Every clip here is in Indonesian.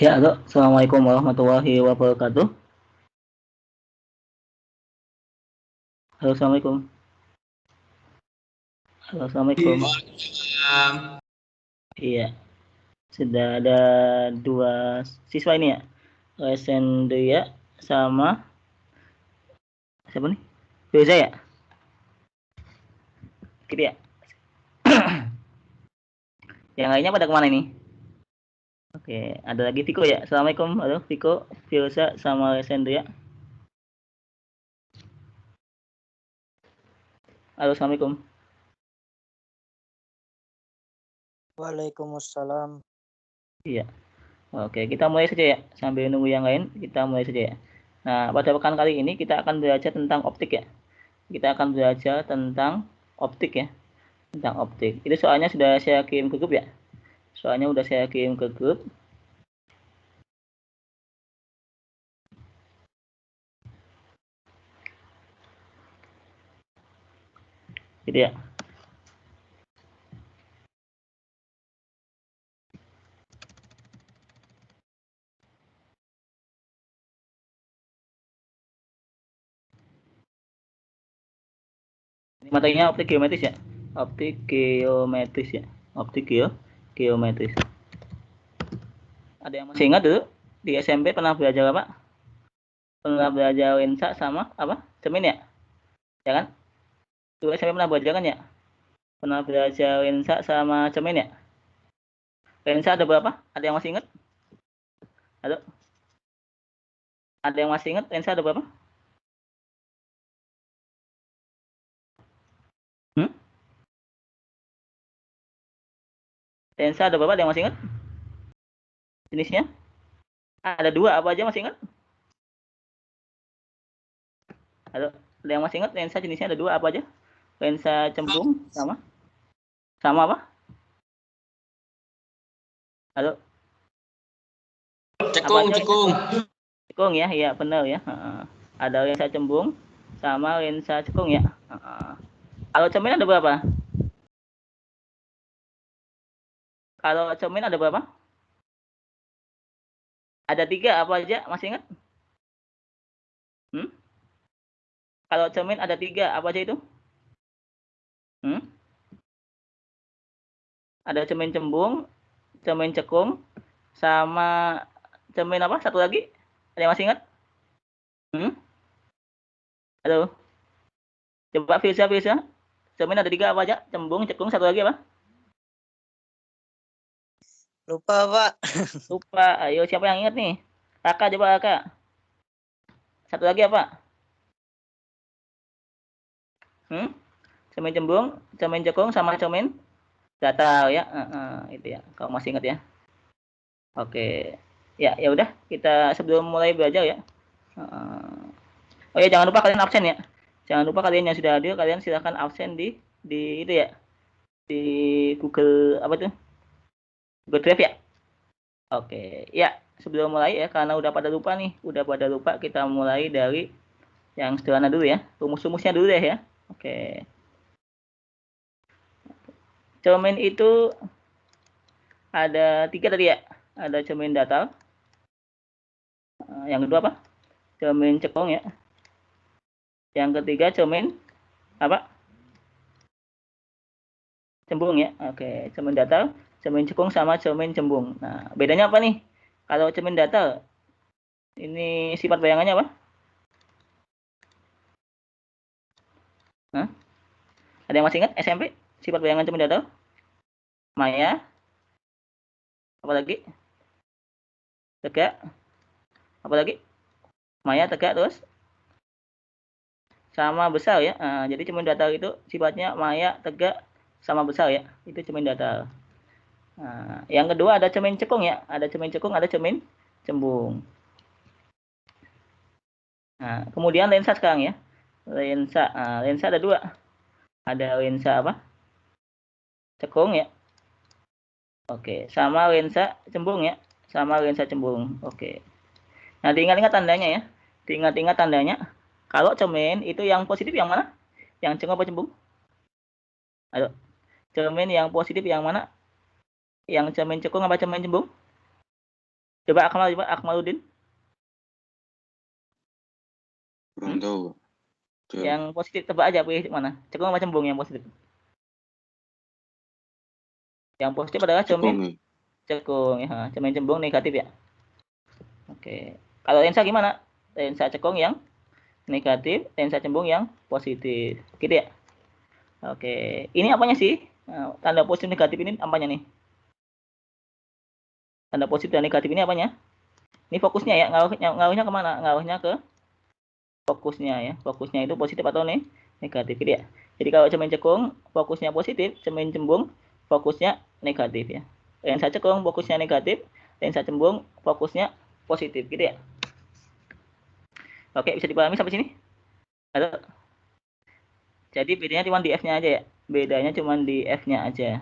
Ya, halo. Assalamualaikum warahmatullahi wabarakatuh. Halo, Assalamualaikum. Halo, Assalamualaikum. Waalaikumsalam. Iya, sudah ada dua siswa ini ya. Lesendria sama siapa nih? Beza ya? Gitu ya. Yang lainnya pada kemana ini? Oke, ada lagi Viko ya. Assalamualaikum. Halo, Viko, Firsa, sama Lesendria. Halo, Assalamualaikum. Waalaikumsalam. Iya. Oke, kita mulai saja ya. Sambil nunggu yang lain, kita mulai saja ya. Nah, pada pekan kali ini kita akan belajar tentang optik ya. Kita akan belajar tentang optik ya. Tentang optik. Itu soalnya sudah saya kirim ke grup ya. Soalnya udah saya kirim ke grup. Gitu ya. Ini materinya optik geometris ya. Optik geometris ya. Optik geometris. Ada yang masih ingat dulu di SMP pernah belajar apa? Pernah belajar lensa sama apa? Cermin ya? Ya kan? Dulu SMP pernah belajar kan ya? Pernah belajar lensa sama cermin ya? Lensa ada berapa? Ada yang masih ingat? Halo? Ada yang masih ingat lensa ada berapa? Lensa ada berapa? Ada yang masih ingat? Jenisnya? Ada dua, apa aja masih ingat? Halo? Ada yang masih ingat lensa jenisnya ada dua, apa aja? Lensa cembung sama? Sama apa? Halo? Cekung, cekung. Cekung ya, iya benar ya. Ada lensa cembung sama lensa cekung ya. Kalau cermin ada berapa? Kalau cermin ada berapa? Ada tiga, apa aja? Masih ingat? Kalau cermin ada tiga, apa aja itu? Ada cermin cembung, cermin cekung, sama cermin apa? Satu lagi? Ada yang masih ingat? Halo? Coba Firsa. Cermin ada tiga, apa aja? Cembung, cekung, satu lagi apa? Lupa, Pak. Lupa. Ayo, siapa yang ingat nih? Raka, coba Raka. Satu lagi apa? Cermin cembung, cermin cekung, sama cermin datar ya. Itu ya. Kalau masih ingat ya. Oke. Ya, ya udah. Kita sebelum mulai belajar ya. Oh ya, jangan lupa kalian absen ya. Jangan lupa kalian yang sudah hadir, kalian silahkan absen di itu ya. Di Google apa tuh? Google Drive ya. Oke. Ya, sebelum mulai ya, karena udah pada lupa nih, kita mulai dari yang sederhana dulu ya. Rumus-rumusnya dulu deh ya. Oke. Cermin itu ada tiga tadi ya. Ada cermin datar. Yang kedua apa? Cermin cekung ya. Yang ketiga cermin apa? Cembung ya. Oke, cermin datar, cermin cekung sama cermin cembung. Nah, bedanya apa nih? Kalau cermin datar ini sifat bayangannya apa? Ada yang masih ingat SMP? Sifat bayangan cermin datar? Maya. Apa lagi? Tegak. Apa lagi? Maya, tegak, terus sama besar ya. Jadi cermin datar itu sifatnya maya, tegak, sama besar ya. Itu cermin datar. Yang kedua ada cermin cekung ya. Ada cermin cekung, ada cermin cembung. Nah, kemudian lensa sekarang ya. Lensa ada dua. Ada lensa apa? Cekung ya. Oke, sama lensa cembung ya. Sama lensa cembung. Oke. Nah, diingat-ingat tandanya ya. Diingat-ingat tandanya. Kalau cermin itu yang positif yang mana? Yang cekung apa cembung? Ayo. Cermin yang positif yang mana? Yang cermin cekung apa cermin cembung? Coba Akmaluddin. Kurang tahu. Coba. Yang positif tebak aja pilih mana? Cekung apa cembung yang positif? Yang positif adalah Cekung. cermin cekung ya, cermin cembung negatif ya. Oke. Kalau lensa gimana? Lensa cekung yang negatif, lensa cembung yang positif. Gitu ya. Oke. Ini apanya sih? Nah, tanda positif negatif ini apanya nih? Tanda positif dan negatif ini apanya? Ini fokusnya ya, ngaruhnya kemana? Ngaruhnya ke fokusnya ya. Fokusnya itu positif atau negatif gitu ya. Jadi kalau cermin cekung fokusnya positif, cermin cembung fokusnya negatif ya. Lensa cekung fokusnya negatif, lensa cembung fokusnya positif gitu ya. Oke, bisa dipahami sampai sini? Halo? Jadi bedanya cuma di F-nya aja ya. Bedanya cuma di F-nya aja.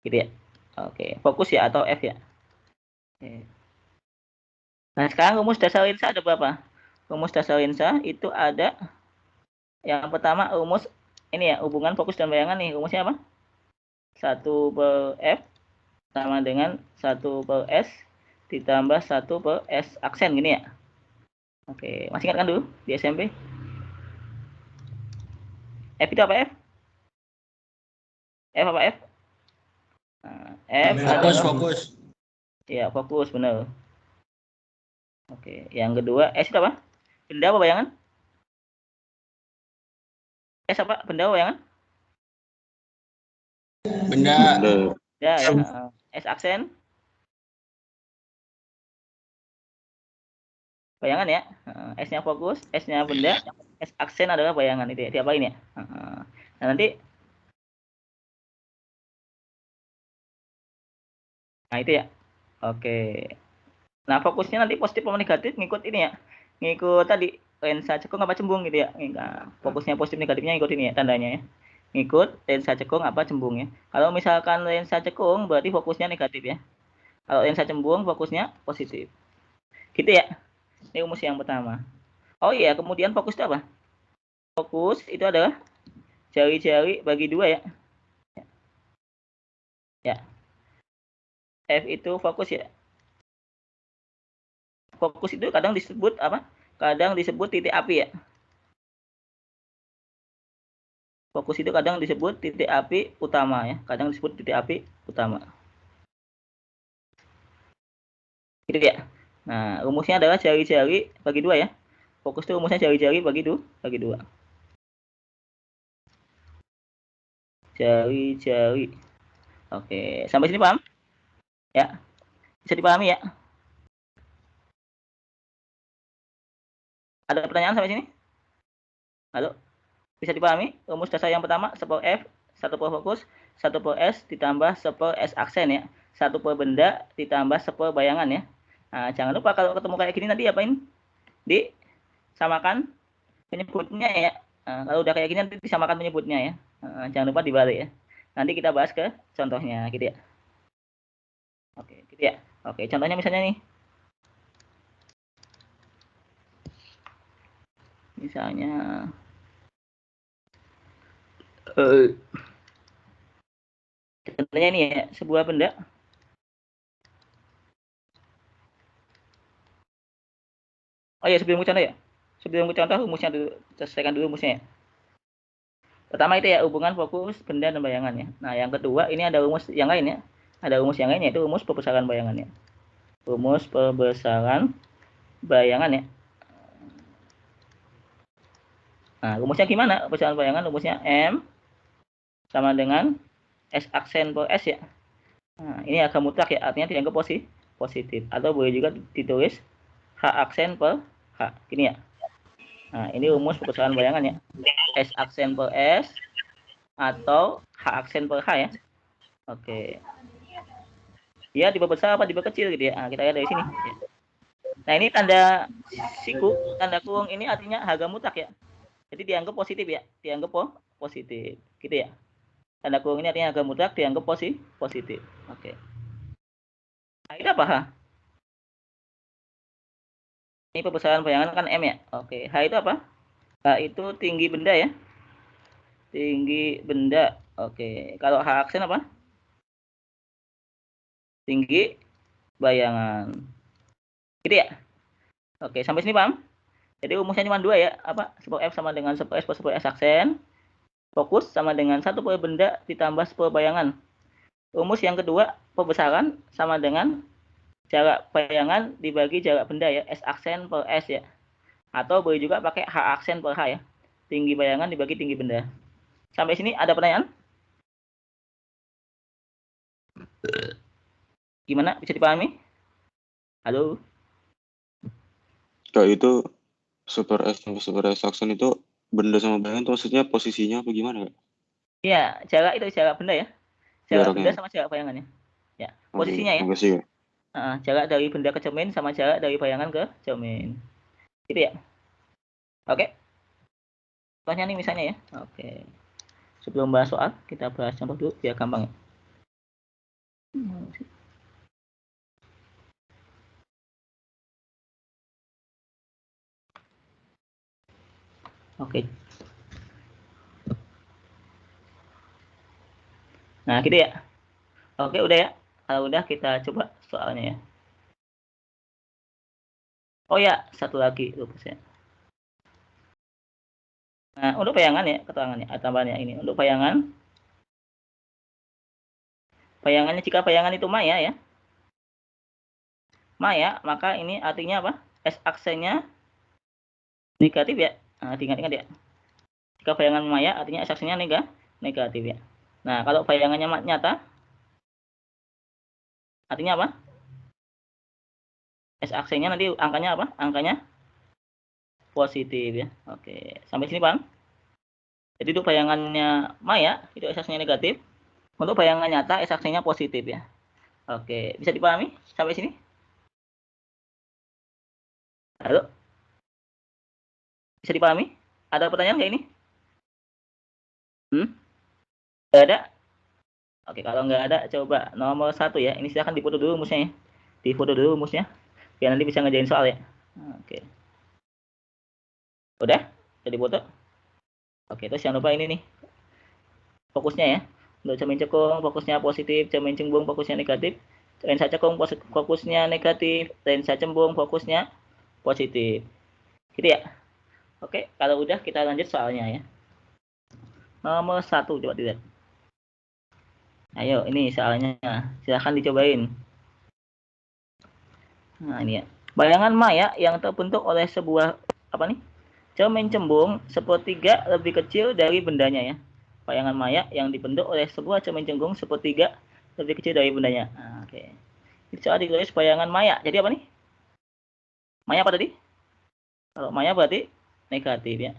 Gitu ya. Oke, fokus ya atau F ya. Oke. Nah, sekarang rumus dasar lensa ada berapa? Rumus dasar lensa itu ada yang pertama rumus ini ya, hubungan fokus dan bayangan nih. Rumusnya apa? 1/F sama dengan 1/S ditambah 1/S aksen gini ya. Oke, masih ingat kan dulu di SMP? F itu apa F? F apa F? Nah, F adalah Fokus. ya, fokus benar. Oke, yang kedua S itu apa? Benda apa bayangan? S apa? Benda apa bayangan? Benda. Ya, ya. S aksen. Bayangan ya. S-nya fokus, S-nya benda, S aksen adalah bayangan itu ya. Diapain ya? Nah, nanti nah itu ya. Oke. Nah, fokusnya nanti positif atau negatif ngikut ini ya. Ngikut tadi lensa cekung apa cembung gitu ya. Nah, fokusnya positif negatifnya ngikut ini ya tandanya ya. Ngikut lensa cekung apa cembung ya. Kalau misalkan lensa cekung berarti fokusnya negatif ya. Kalau lensa cembung fokusnya positif. Gitu ya. Ini rumus yang pertama. Oh iya, kemudian fokus itu apa? Fokus itu adalah jari-jari bagi dua ya. Ya. F itu fokus ya. Fokus itu kadang disebut apa? Kadang disebut titik api ya. Fokus itu kadang disebut titik api utama ya. Kadang disebut titik api utama. Gitu ya. Nah, rumusnya adalah jari-jari bagi dua ya. Fokus itu rumusnya jari-jari bagi dua. Jari-jari. Oke, sampai sini paham? Ya. Bisa dipahami ya? Ada pertanyaan sampai sini? Halo? Bisa dipahami? Rumus dasar yang pertama 1/F, 1/fokus, 1/S ditambah 1/S aksen ya. 1 per benda ditambah 1 bayangan ya. Nah, jangan lupa kalau ketemu kayak gini nanti apain? Disamakan penyebutnya ya. Nah, kalau udah kayak gini nanti disamakan penyebutnya ya. Nah, jangan lupa dibalik ya. Nanti kita bahas ke contohnya gitu ya. Oke, gitu ya. Oke, contohnya misalnya nih. Misalnya contohnya ini ya, sebuah benda. Oh ya, sebelum contoh ya. Sebelum contoh rumusnya dulu, selesaikan dulu rumusnya ya. Pertama itu ya hubungan fokus benda dan bayangan ya. Nah, yang kedua ini ada rumus yang lain ya. Ada rumus yang lainnya itu rumus pembesaran bayangan ya. Rumus pembesaran bayangan ya. Nah, rumusnya gimana? Pembesaran bayangan rumusnya M sama dengan S aksen per S ya. Nah, ini agak mutlak ya, artinya dianggap positif. Atau boleh juga ditulis H aksen per H. Gini ya. Nah, ini rumus pembesaran bayangan ya. S aksen per S atau H aksen per H ya. Oke. Dia diperbesar apa diperkecil gitu ya. Nah, kita lihat dari sini. Nah, ini tanda siku, tanda kurung ini artinya harga mutlak ya. Jadi dianggap positif ya. Dianggap positif. Gitu ya. Tanda kurung ini artinya harga mutlak dianggap positif. Oke. Nah, ini apa H? Ini pembesaran bayangan kan M ya. Oke. H itu apa? H itu tinggi benda ya. Tinggi benda. Oke. Kalau H aksen apa? tinggi bayangan. Gitu ya? Oke, sampai sini paham? Jadi rumusnya cuma dua ya, apa? Super F sama dengan super S per super S aksen. Fokus sama dengan satu per benda ditambah per bayangan. Rumus yang kedua, pembesaran sama dengan jarak bayangan dibagi jarak benda ya, S aksen per S ya. Atau boleh juga pakai H aksen per H ya. Tinggi bayangan dibagi tinggi benda. Sampai sini ada pertanyaan? Gimana? Bisa dipahami? Halo? Kak, itu super S sama super S aksen itu benda sama bayangan itu maksudnya posisinya apa gimana, Kak? Iya, jarak itu jarak benda ya. Jarak benda Jaraknya. sama jarak bayangannya. Ya, Oke, posisinya ya. makasih, Kak. Jarak dari benda ke cermin sama jarak dari bayangan ke cermin. Gitu ya. Oke. Contohnya nih misalnya ya. Oke. Sebelum bahas soal, kita bahas contoh dulu biar gampang ya. Oke. Nah, gitu ya. Oke, udah ya. Kalau udah kita coba soalnya ya. Oh ya, satu lagi lupa saya. Nah, untuk bayangan ya, keterangannya, tambahannya ini. Untuk bayangan, bayangannya jika bayangan itu maya ya. Maya, maka ini artinya apa? S aksennya negatif ya. Nah, diingat-ingat ya. Jika bayangan maya artinya S aksennya negatif ya. Nah, kalau bayangannya nyata, artinya apa? S aksennya nanti angkanya apa? Angkanya positif ya. Oke, sampai sini paham? Jadi untuk bayangannya maya itu S aksennya negatif. Untuk bayangan nyata S aksennya positif ya. Oke, bisa dipahami sampai sini? Halo? Bisa dipahami? Ada pertanyaan nggak ini? Nggak ada? Oke, kalau nggak ada, coba nomor 1 ya. Ini silahkan difoto dulu rumusnya ya. Difoto dulu rumusnya, biar nanti bisa ngerjain soal ya. Oke. Udah? Jadi foto? Oke, terus jangan lupa ini nih. Fokusnya ya. Untuk cermin cekung, fokusnya positif. Cermin cembung, fokusnya negatif. Lensa cekung, fokusnya negatif. Lensa cembung, fokusnya positif. Gitu ya? Oke, kalau udah kita lanjut soalnya ya. Nomor 1, coba dilihat. Ayo, ini soalnya. Silahkan dicobain. Nah, ini ya. Bayangan maya yang terbentuk oleh sebuah apa nih? Cermin cembung sepertiga lebih kecil dari bendanya ya. Bayangan maya yang dibentuk oleh sebuah cermin cembung sepertiga lebih kecil dari bendanya. Nah, oke. Ini soal ditulis bayangan maya. Jadi apa nih? Maya apa tadi? Kalau maya berarti negatif ya.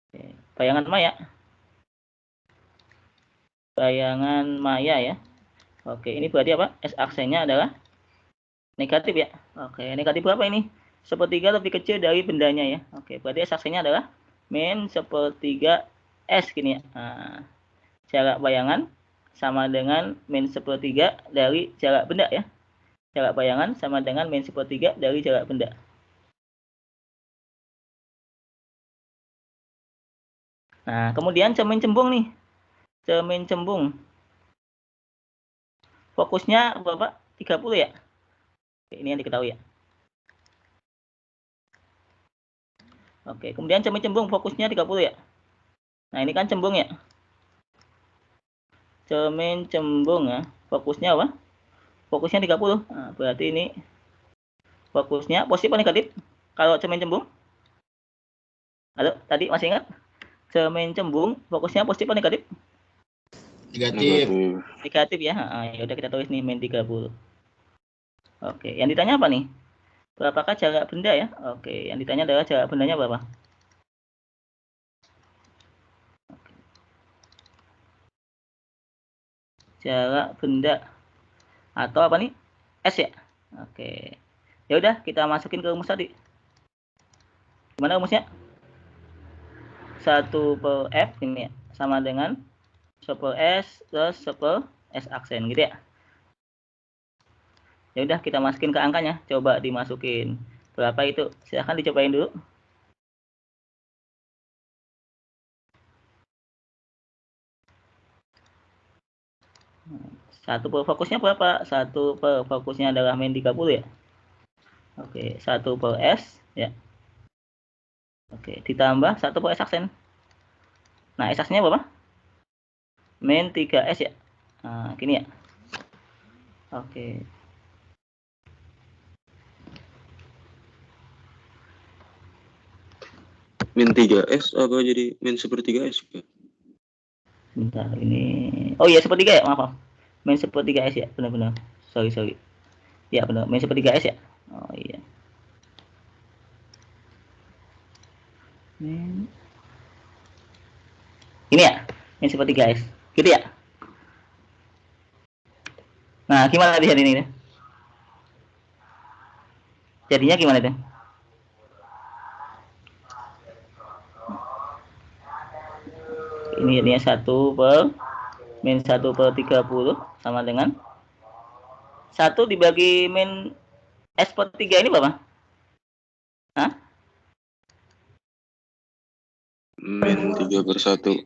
Oke. Bayangan maya. Bayangan maya ya. Oke, ini berarti apa? S aksennya adalah negatif ya. Oke, negatif berapa ini? Sepertiga lebih kecil dari bendanya ya. Oke, berarti S aksennya adalah min sepertiga S gini ya. Nah, jarak bayangan sama dengan min sepertiga dari jarak benda ya. Jarak bayangan sama dengan min sepertiga dari jarak benda. Nah, kemudian cermin cembung nih. Cermin cembung. Fokusnya berapa? 30 ya? Oke, ini yang diketahui ya. Oke, kemudian cermin cembung fokusnya 30 ya. Nah, ini kan cembung ya. Cermin cembung ya. Fokusnya apa? Fokusnya 30. Nah, berarti ini fokusnya positif atau negatif? Kalau cermin cembung? Halo, tadi masih ingat? Cermin cembung fokusnya positif atau negatif? Negatif. Negatif ya. Ya udah kita tulis nih min 30. Oke, yang ditanya apa nih? Berapakah jarak benda ya? Oke, yang ditanya adalah jarak bendanya berapa? Oke. Jarak benda atau apa nih? S ya? Oke. Ya udah, kita masukin ke rumus tadi. Gimana rumusnya? 1 per F ini ya, sama dengan 1 per S plus 1 per S aksen gitu ya. Ya udah, kita masukin ke angkanya. Coba dimasukin. Berapa itu? Silahkan dicobain dulu. 1 per fokusnya berapa? 1 per fokusnya adalah min 30 ya. Oke, 1 per S ya. Oke, ditambah 1 per S aksen. Nah, S aksennya berapa? Min 3S ya. Nah, gini ya. Oke. Min 3S apa jadi min 1/3S? Bentar, ini. Oh iya, 1/3 ya, maaf. Min 1/3S ya, benar-benar. Sorry. Ya, benar. Min 1/3S ya. Oh iya. Ini ya, min 1/3S. Gitu ya. Nah, gimana di sini ini? Jadinya gimana tuh? Ini jadinya 1 per min 1 per 30 sama dengan 1 dibagi min S per 3 ini berapa? Hah? Min 3/1.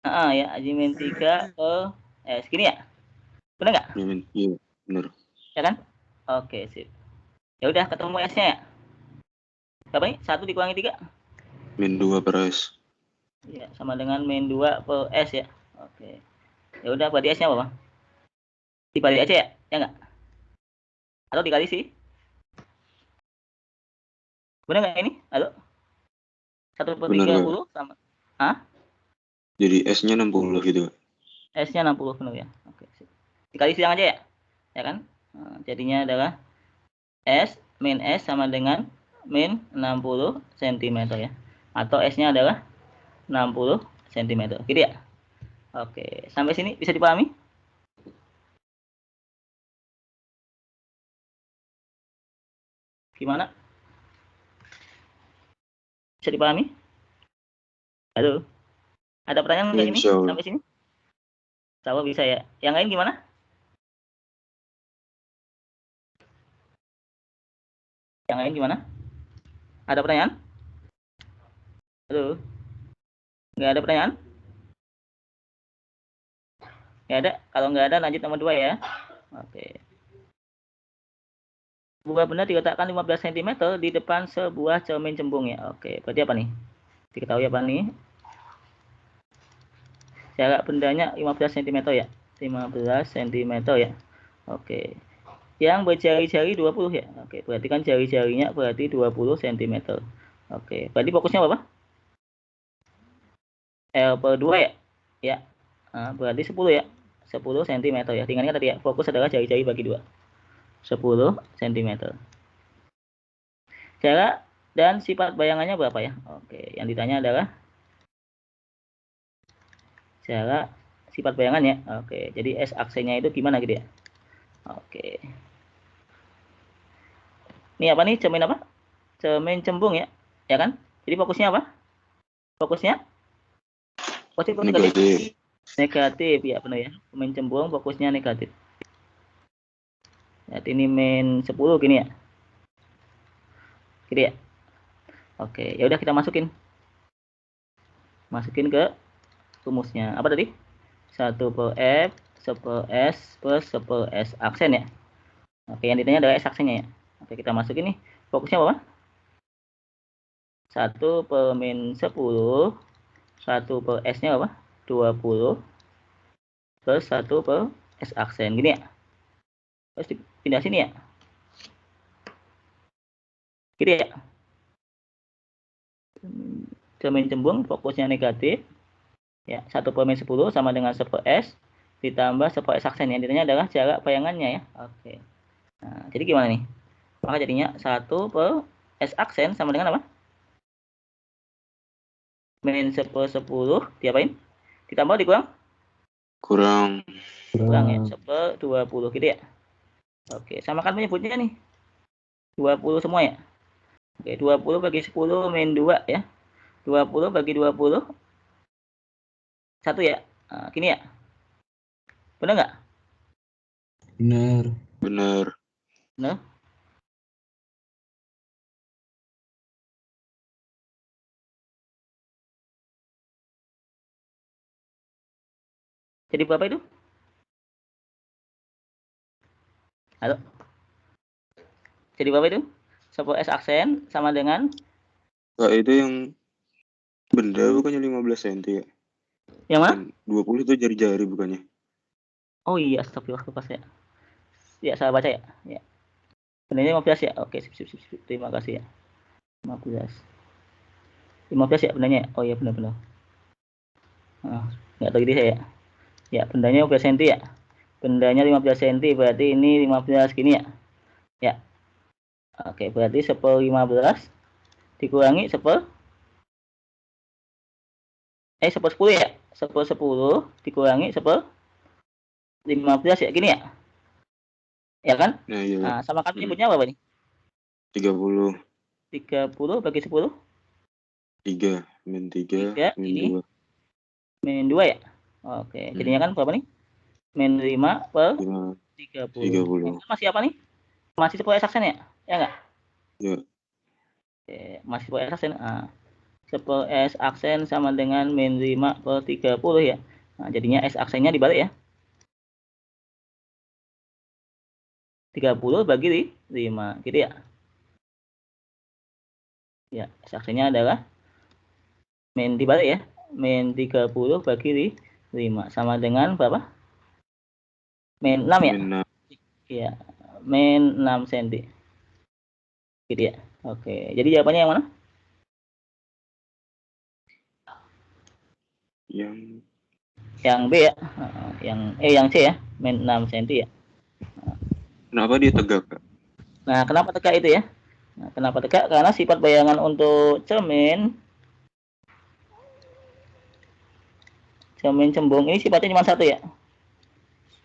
Ya, min 3 per S. Gini ya? Benar nggak? Iya, benar. Ya kan? Oke, sip. Ya udah, ketemu S-nya ya. Berapa ini? 1 dikurangi 3? Min 2/S. Ya, sama dengan min 2 per S ya. Oke. Ya udah, berarti S-nya berapa? Dibalik aja ya? Ya nggak? Atau dikali sih? Benar nggak ini? Halo? 1 per Benar, 30 sama. Hah? Jadi S-nya 60 gitu. S-nya 60 penuh ya. Oke, sip. Dikali silang aja ya? Ya kan? Nah, jadinya adalah S min S sama dengan min 60 cm ya. Atau S-nya adalah 60 cm. Gitu ya? Oke, sampai sini bisa dipahami? Gimana? Bisa dipahami? Halo? Ada pertanyaan nggak ini? Insya Allah. Sampai sini? Tahu bisa ya. Yang lain gimana? Yang lain gimana? Ada pertanyaan? Halo? Nggak ada pertanyaan? Nggak ada? Kalau nggak ada, lanjut nomor 2 ya. Oke. Sebuah benda diletakkan 15 cm di depan sebuah cermin cembung ya. Oke, berarti apa nih? Diketahui apa nih? Jarak bendanya 15 cm ya. 15 cm ya. Oke. Yang berjari-jari 20 ya. Oke, berarti kan jari-jarinya berarti 20 cm. Oke, berarti fokusnya apa? L per 2 ya? Ya. Nah, berarti 10 ya. 10 cm ya. Tinggalnya tadi ya. Fokus adalah jari-jari bagi 2. 10 cm. Jarak dan sifat bayangannya berapa ya? Oke, yang ditanya adalah jarak sifat bayangannya. Oke, jadi S aksennya itu gimana gitu ya? Oke. Ini apa nih? Cermin apa? Cermin cembung ya. Ya kan? Jadi fokusnya apa? Fokusnya positif atau negatif? Negatif. Negatif ya, benar ya. Cermin cembung fokusnya negatif. Jadi ini min 10 gini ya. Gitu ya. Oke, ya udah kita masukin. Masukin ke rumusnya. Apa tadi? 1 per F, 1 per S, plus 1 per S aksen ya. Oke, yang ditanya adalah S aksennya ya. Oke, kita masukin nih. Fokusnya apa? 1 per min 10, 1 per S-nya apa? 20, plus 1 per S aksen. Gini ya. Terus dipindah sini ya. Gini ya. Cermin cembung fokusnya negatif. Ya, 1 per min 10 sama dengan 1 per S ditambah 1 per S aksen. Yang ditanya adalah jarak bayangannya ya. Oke. Nah, jadi gimana nih? Maka jadinya 1 per S aksen sama dengan apa? Min 1 per 10 diapain? Ditambah dikurang? Kurang. Kurang ya. 1 per 20 gitu ya. Oke, samakan penyebutnya nih. 20 semua ya. Oke, 20 bagi 10 min 2 ya. 20 bagi 20 1 ya. Nah, gini ya. Benar nggak? Benar. Benar. Benar. Jadi berapa itu? Halo. Jadi berapa itu? 10 S aksen sama dengan Kak, itu yang benda bukannya 15 cm ya? yang mana? Dan 20 itu jari-jari bukannya? Oh iya, astagfirullah lupa saya. Ya, salah baca ya. Ya. Bendanya 15 ya. Oke, sip. Terima kasih ya. 15. 15 ya bendanya ya? Oh iya benar-benar. Nggak tahu ide saya. Ya, bendanya 15 cm ya. Bendanya 15 cm berarti ini 15 gini ya. Ya. Oke, berarti 10 15 dikurangi 10 10 ya. 10 dikurangi 15 ya gini ya. Ya kan? Nah, iya. Nah, sama kan nyebutnya apa nih? 30. 30 bagi 10. 3. Min 3. 3 Min ini 2. min 2 ya. Oke, jadinya kan berapa nih? Min 5 per 5. 30. 30. Itu masih apa nih? Masih 10 S aksen ya? Ya enggak? Ya. Oke, masih 10 S aksen. 10 S aksen sama dengan min 5 per 30 ya. Nah, jadinya S aksennya dibalik ya. 30 bagi 5, gitu ya. Ya, S aksennya adalah min dibalik ya. Min 30 bagi 5 sama dengan berapa? Min 6 ya? Min 6. Iya, min 6 cm. Gitu ya. Oke, jadi jawabannya yang mana? Yang B ya. Yang C ya, min 6 cm ya. Kenapa dia tegak, Kak? Nah, kenapa tegak itu ya? Nah, kenapa tegak? Karena sifat bayangan untuk cermin cembung ini sifatnya cuma satu ya.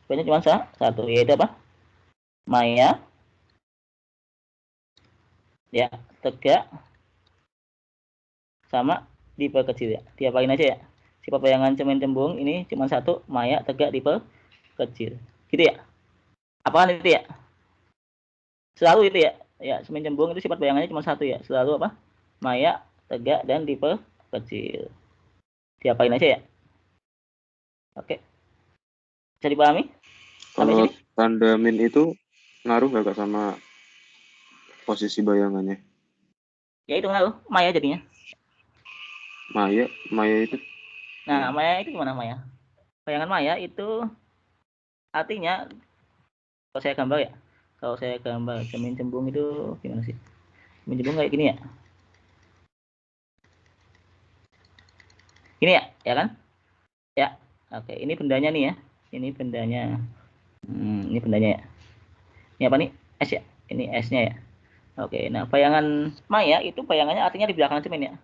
Sifatnya cuma satu, yaitu apa? Maya. Ya, tegak sama diperkecil ya. Diapain aja ya. Sifat bayangan cermin cembung ini cuma satu, maya, tegak, diperkecil. Gitu ya. Apaan itu ya? Selalu itu ya. Ya, cermin cembung itu sifat bayangannya cuma satu ya. Selalu apa? Maya, tegak, dan diperkecil. Diapain aja ya. Oke. Bisa dipahami? Sampai Kalau sini? tanda min itu ngaruh nggak, Kak, sama posisi bayangannya? Ya itu ngaruh. Maya jadinya. Maya itu Nah, maya itu gimana maya? Bayangan maya itu artinya, kalau saya gambar ya. Kalau saya gambar cermin cembung itu gimana sih? Cermin cembung kayak gini ya. Ini ya, ya kan? Ya. Oke, ini bendanya nih ya. Ini bendanya. Ini bendanya ya. Ini apa nih? S ya. Ini S-nya ya. Oke, nah bayangan maya itu bayangannya artinya di belakang cermin ya.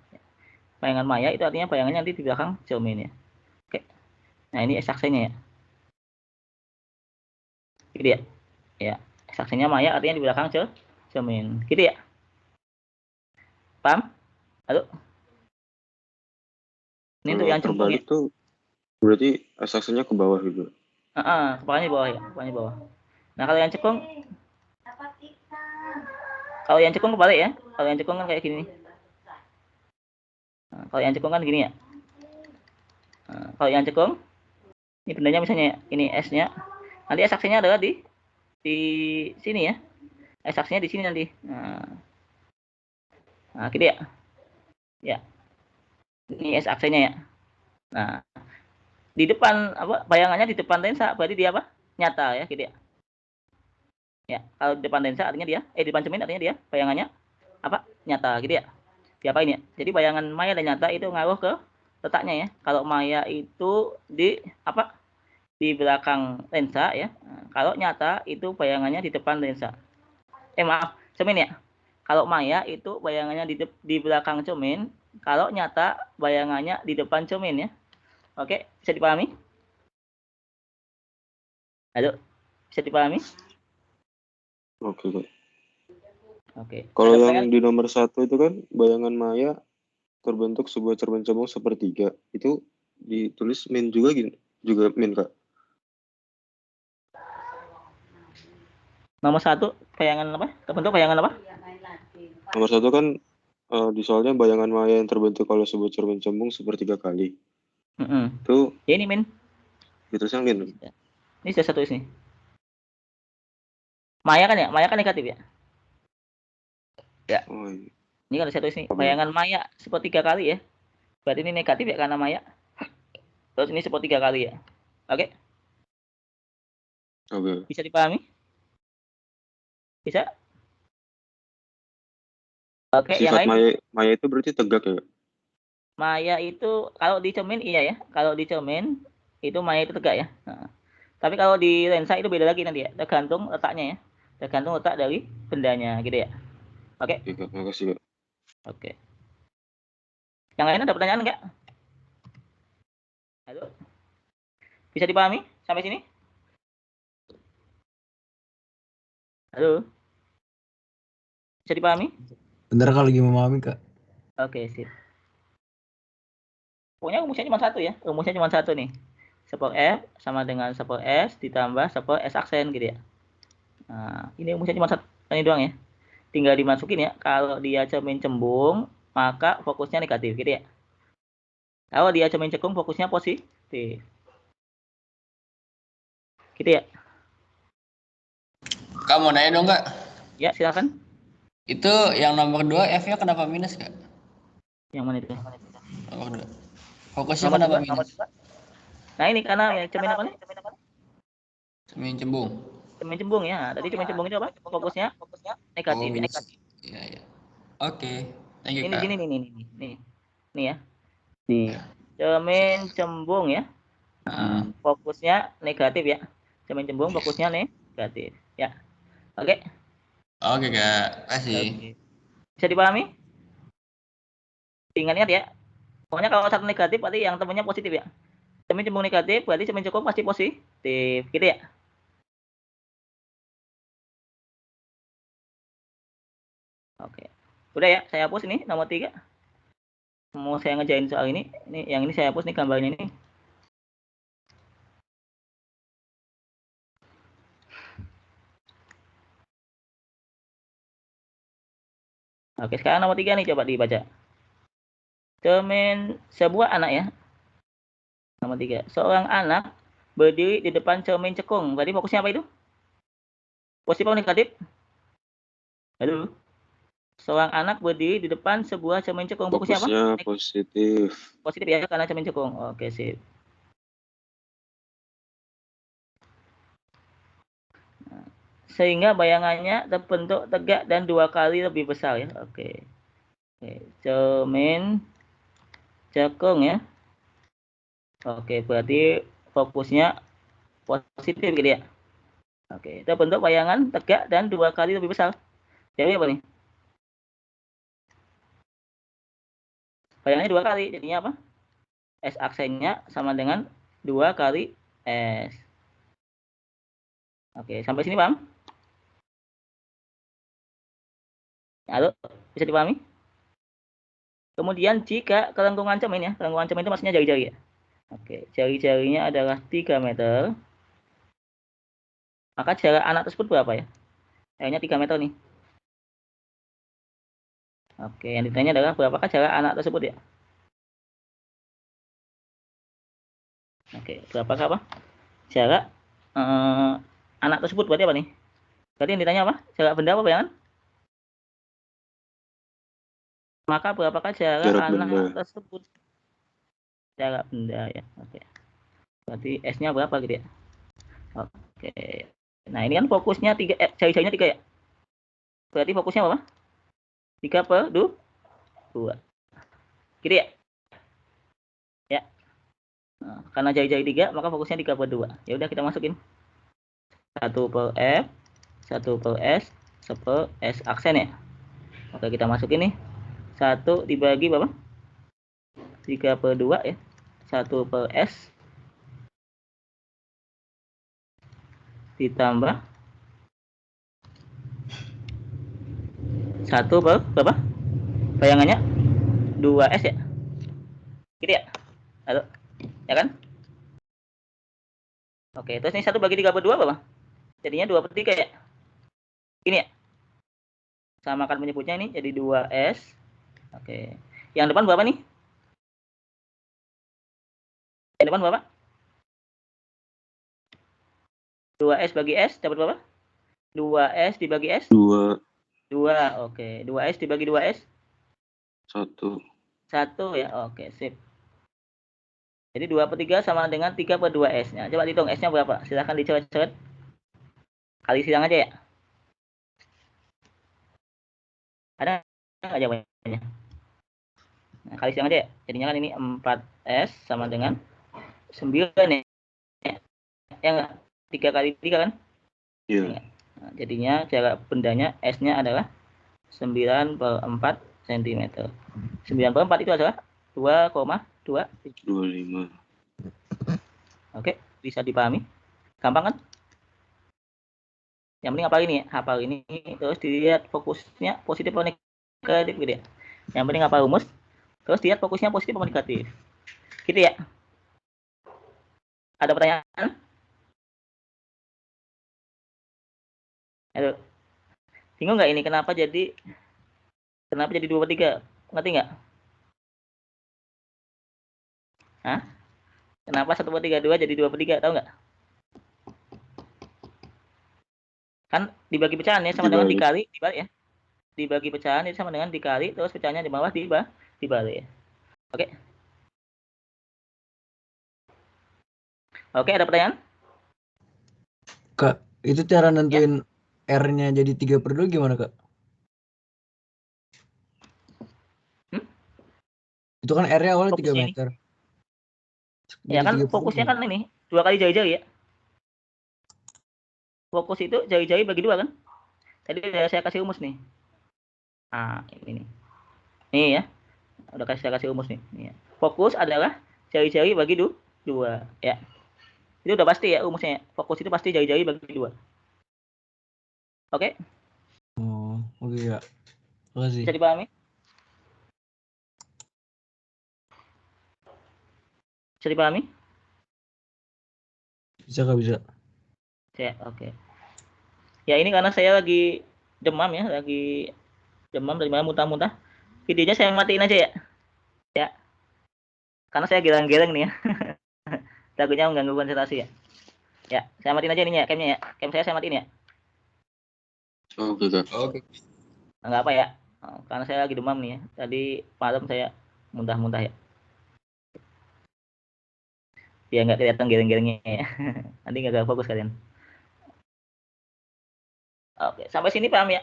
Bayangan maya itu artinya bayangannya nanti di belakang cermin ya. Oke. Nah, ini S aksennya ya. Gitu ya. Ya. S aksennya maya artinya di belakang cermin. Gitu ya. Paham? Halo? Ini untuk yang cembung ya. terbalik tuh berarti S-aksennya ke bawah gitu. Kepalanya di bawah ya, kepalanya di bawah. Nah, kalau yang cekung kebalik ya. Kalau yang cekung kan kayak gini nih. Nah, kalau yang cekung kan gini ya. Nah, kalau yang cekung, ini bendanya misalnya ini S-nya. Nanti S aksinya adalah di sini ya. S aksinya di sini nanti. Nah, gitu ya. Ya. Ini S aksinya ya. Nah, di depan apa bayangannya di depan lensa berarti dia apa? Nyata ya, gitu ya. Ya, kalau di depan lensa artinya dia di depan cermin artinya dia bayangannya apa? Nyata gitu ya. Diapain ya? Jadi bayangan maya dan nyata itu ngaruh ke letaknya ya. Kalau maya itu di apa? Di belakang lensa ya. Kalau nyata itu bayangannya di depan lensa. Maaf, cermin ya. Kalau maya itu bayangannya di belakang cermin, kalau nyata bayangannya di depan cermin ya. Oke, bisa dipahami? Halo, bisa dipahami? Oke, Kak. Oke. Kalau Ada yang pertanyaan? di nomor 1 itu kan bayangan maya terbentuk sebuah cermin cembung sepertiga. Itu ditulis min juga gini. Juga min, Kak. Nomor 1 bayangan apa? Terbentuk bayangan apa? Nomor 1 kan di soalnya bayangan maya yang terbentuk kalau sebuah cermin cembung sepertiga kali. Itu Ya ini min. ditulisnya min. Ini sudah satu ini. Maya kan ya? Maya kan negatif ya? Oh iya. Ini kalau saya tulis nih, Apa ya? bayangan maya sepertiga kali ya. Berarti ini negatif ya karena maya. Terus ini sepertiga kali ya. Oke, Oke. bisa dipahami? Bisa? Oke, yang Sifat lain. maya itu berarti tegak ya? Maya itu kalau di cermin iya ya. Kalau di cermin itu maya itu tegak ya. Nah, tapi kalau di lensa itu beda lagi nanti ya. Tergantung letaknya ya. Tergantung letak dari bendanya gitu ya. Oke. Oke, Kak. Makasih, Kak. Oke. Yang lain ada pertanyaan enggak? Halo? Bisa dipahami sampai sini? Halo? Bisa dipahami? Bentar kalau lagi memahami kak. Oke, sip. Pokoknya rumusnya cuma satu ya. Rumusnya cuma satu nih. Sepur F sama dengan sepur S ditambah sepur S aksen gitu ya. Nah, ini rumusnya cuma satu ini doang ya. Tinggal dimasukin ya. Kalau dia cermin cembung, maka fokusnya negatif gitu ya. Kalau dia cermin cekung, fokusnya positif. Gitu ya. Kamu nanya dong kak, Ya, silakan. itu yang nomor 2 F-nya kenapa minus kak? Yang mana itu? Nomor 2. Fokusnya Nomor kenapa 2. minus? Nah, ini karena cermin apa nih? Cermin cembung. Cermin cembung ya. Tadi cermin cembung itu apa? Fokusnya Oh negatif ya. minus. Iya iya. Oke, thank you Ini di kak. sini nih. Nih ya. Nih. Ya. Cermin cembung ya. Ah, Fokusnya negatif ya. Cermin cembung Oke. fokusnya negatif. Ya. Oke. Oke kak, kasih. Oke. Bisa dipahami? Ingat ya. Pokoknya kalau satu negatif berarti yang temennya positif ya. Cermin cembung negatif berarti cermin cekung pasti positif. Gitu ya. Oke. Udah ya, saya hapus ini nomor 3. Mau saya ngejain soal ini. Yang ini saya hapus nih gambarnya ini. Oke, sekarang nomor 3 nih coba dibaca. Cermin sebuah anak ya. Nomor 3. Seorang anak berdiri di depan cermin cekung. Berarti fokusnya apa itu? Positif atau negatif? Halo. Seorang anak berdiri di depan sebuah cermin cekung. Fokusnya apa? Fokusnya positif. Positif ya, karena cermin cekung. Oke, sip. Sehingga bayangannya terbentuk tegak dan 2 kali lebih besar ya. Oke. Cermin cekung ya. Oke, berarti fokusnya positif gitu ya. Oke, terbentuk bayangan tegak dan 2 kali lebih besar. Jadi apa nih? Bayangannya 2 kali, jadinya apa? S aksennya sama dengan 2 kali S. Oke, sampai sini paham? Halo, bisa dipahami? Kemudian jika kelengkungan cermin ya, kelengkungan cermin itu maksudnya jari-jari ya. Oke, jari-jarinya adalah 3 meter. Maka jarak anak tersebut berapa ya? Akhirnya 3 meter nih. Oke, yang ditanya adalah berapakah jarak anak tersebut ya? Oke, berapakah apa? Jarak anak tersebut berarti apa nih? Berarti yang ditanya apa? Jarak benda apa bayangan? Maka berapakah jarak Jarak anak benda. tersebut? Jarak benda ya. Oke. Berarti S-nya berapa gitu ya? Oke. Nah, ini kan fokusnya 3 jari-jarinya 3 ya. Berarti fokusnya apa? 3 per 2. Gitu ya? Ya. Nah, karena jari-jari 3, maka fokusnya 3 per 2. Ya udah kita masukin. 1 per F, 1 per S, 1 per S aksen ya. Oke, kita masukin nih. 1 dibagi berapa? 3 per 2 ya. 1 per S ditambah 1 per berapa? Bayangannya 2S ya. Gitu ya? Halo. Ya kan? Oke, terus ini 1 bagi 3 per 2 berapa? Jadinya 2 per 3 ya. Ini ya. Samakan penyebutnya ini jadi 2S. Oke. Yang depan berapa nih? Yang depan berapa? 2S bagi S dapat berapa? 2S dibagi S? 2. 2, oke. 2S dibagi 2S? 1. 1 ya, oke, sip. Jadi 2/3 sama dengan 3/2S-nya. Coba hitung S-nya berapa? Silahkan dicoret-coret. Kali silang aja ya. Ada nggak jawabannya? Nah, kali silang aja ya. Jadinya kan ini 4S sama dengan 9 ya. Ya nggak? 3 kali 3 kan? Iya. Nah, jadinya jarak bendanya S-nya adalah 9/4 cm. 9/4 itu adalah 2,2. 25. Oke, bisa dipahami? Gampang kan? Yang penting hafal ini ya, hafal ini terus dilihat fokusnya positif atau negatif gitu ya. Yang penting hafal rumus, terus dilihat fokusnya positif atau negatif. Gitu ya. Ada pertanyaan? Aduh. Bingung nggak ini kenapa jadi 2/3? Ngerti nggak? Hah? Kenapa 1/32 jadi 2/3? Tahu nggak? Kan dibagi pecahan ya sama dengan dibalik ya. Dibagi pecahan itu sama dengan dikali terus pecahannya di bawah dibalik ya. Oke. Oke, ada pertanyaan? Kak, itu cara nentuin R-nya jadi 3/2 gimana, Kak? Itu kan R-nya awalnya 3 Fokusnya ini. meter. Ya kan fokusnya kan ini 2 kali jari-jari ya. Fokus itu jari-jari bagi 2 kan? Tadi saya kasih rumus nih. Ah, ini nih. Nih ya. Udah saya kasih rumus nih. Nih ya. Fokus adalah jari-jari bagi 2 ya. Itu udah pasti ya rumusnya. Fokus itu pasti jari-jari bagi 2. Oke? Oh, oke ya. Makasih. Bisa dipahami? Bisa dipahami? Bisa, Kak, bisa. Ya, oke. Ya ini karena saya lagi demam ya, lagi demam dari mana muntah-muntah. Videonya saya matiin aja ya. Ya. Karena saya geleng-geleng nih ya. Takutnya mengganggu konsentrasi ya. Ya, saya matiin aja ininya, camnya ya. Cam saya matiin ya. Oke, Kak. Oke. Enggak apa ya. Karena saya lagi demam nih ya. Tadi malam saya muntah-muntah ya. Biar nggak kelihatan geleng-gelengnya ya. Nanti nggak fokus kalian. Oke, sampai sini paham ya?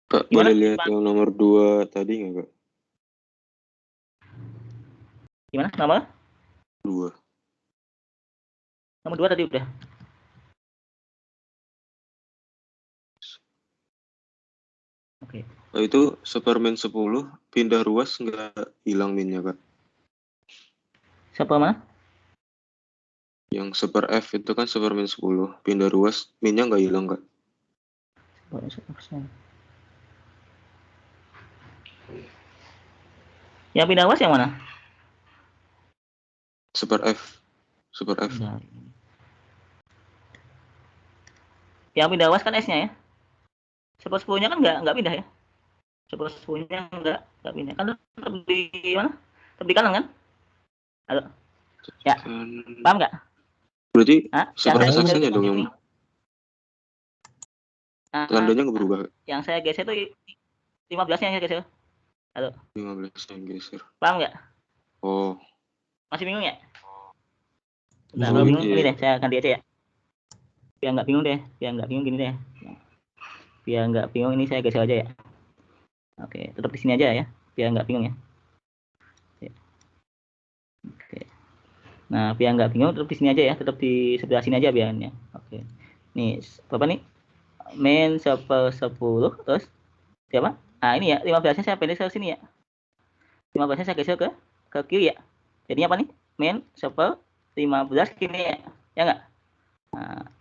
Kak, Gimana? boleh lihat yang nomor 2 tadi nggak, Kak? Gimana? Nomor? 2. Nomor 2 tadi udah. Oke. Nah, itu Superman 10 pindah ruas nggak hilang minnya, Kak? Siapa mana? Yang Super F itu kan Superman 10 pindah ruas minnya nggak hilang, Kak? Yang pindah ruas yang mana? Super F. Super F. Nah. Yang pindah ruas kan S-nya ya. Super 10-nya kan nggak pindah ya. Super 10-nya nggak pindah. Kan tetap di mana? Tetap di kanan kan? Halo. Ya. Paham nggak? Berarti Hah? Super Yang saya X-nya dong yang tandanya nggak berubah. Yang saya geser tuh 15-nya yang saya geser. Halo. 15 yang geser. Paham nggak? Oh. Masih bingung ya? Nah, kalau bingung iya. ini deh, saya ganti aja ya. Biar nggak bingung deh, biar nggak bingung gini deh. Biar nggak bingung ini saya geser aja ya. Oke, tetap di sini aja ya, biar nggak bingung ya. Oke. Nah, biar nggak bingung, tetap di sini aja ya, tetap di sebelah sini aja biarnya. Oke. Nih, berapa nih? Min 10, terus siapa? Ah, ini ya, 15-nya saya pendek ke sini ya. 15-nya saya geser ke kiri ya. Jadinya apa nih? Min 15 kiri ya. Ya nggak? Nah,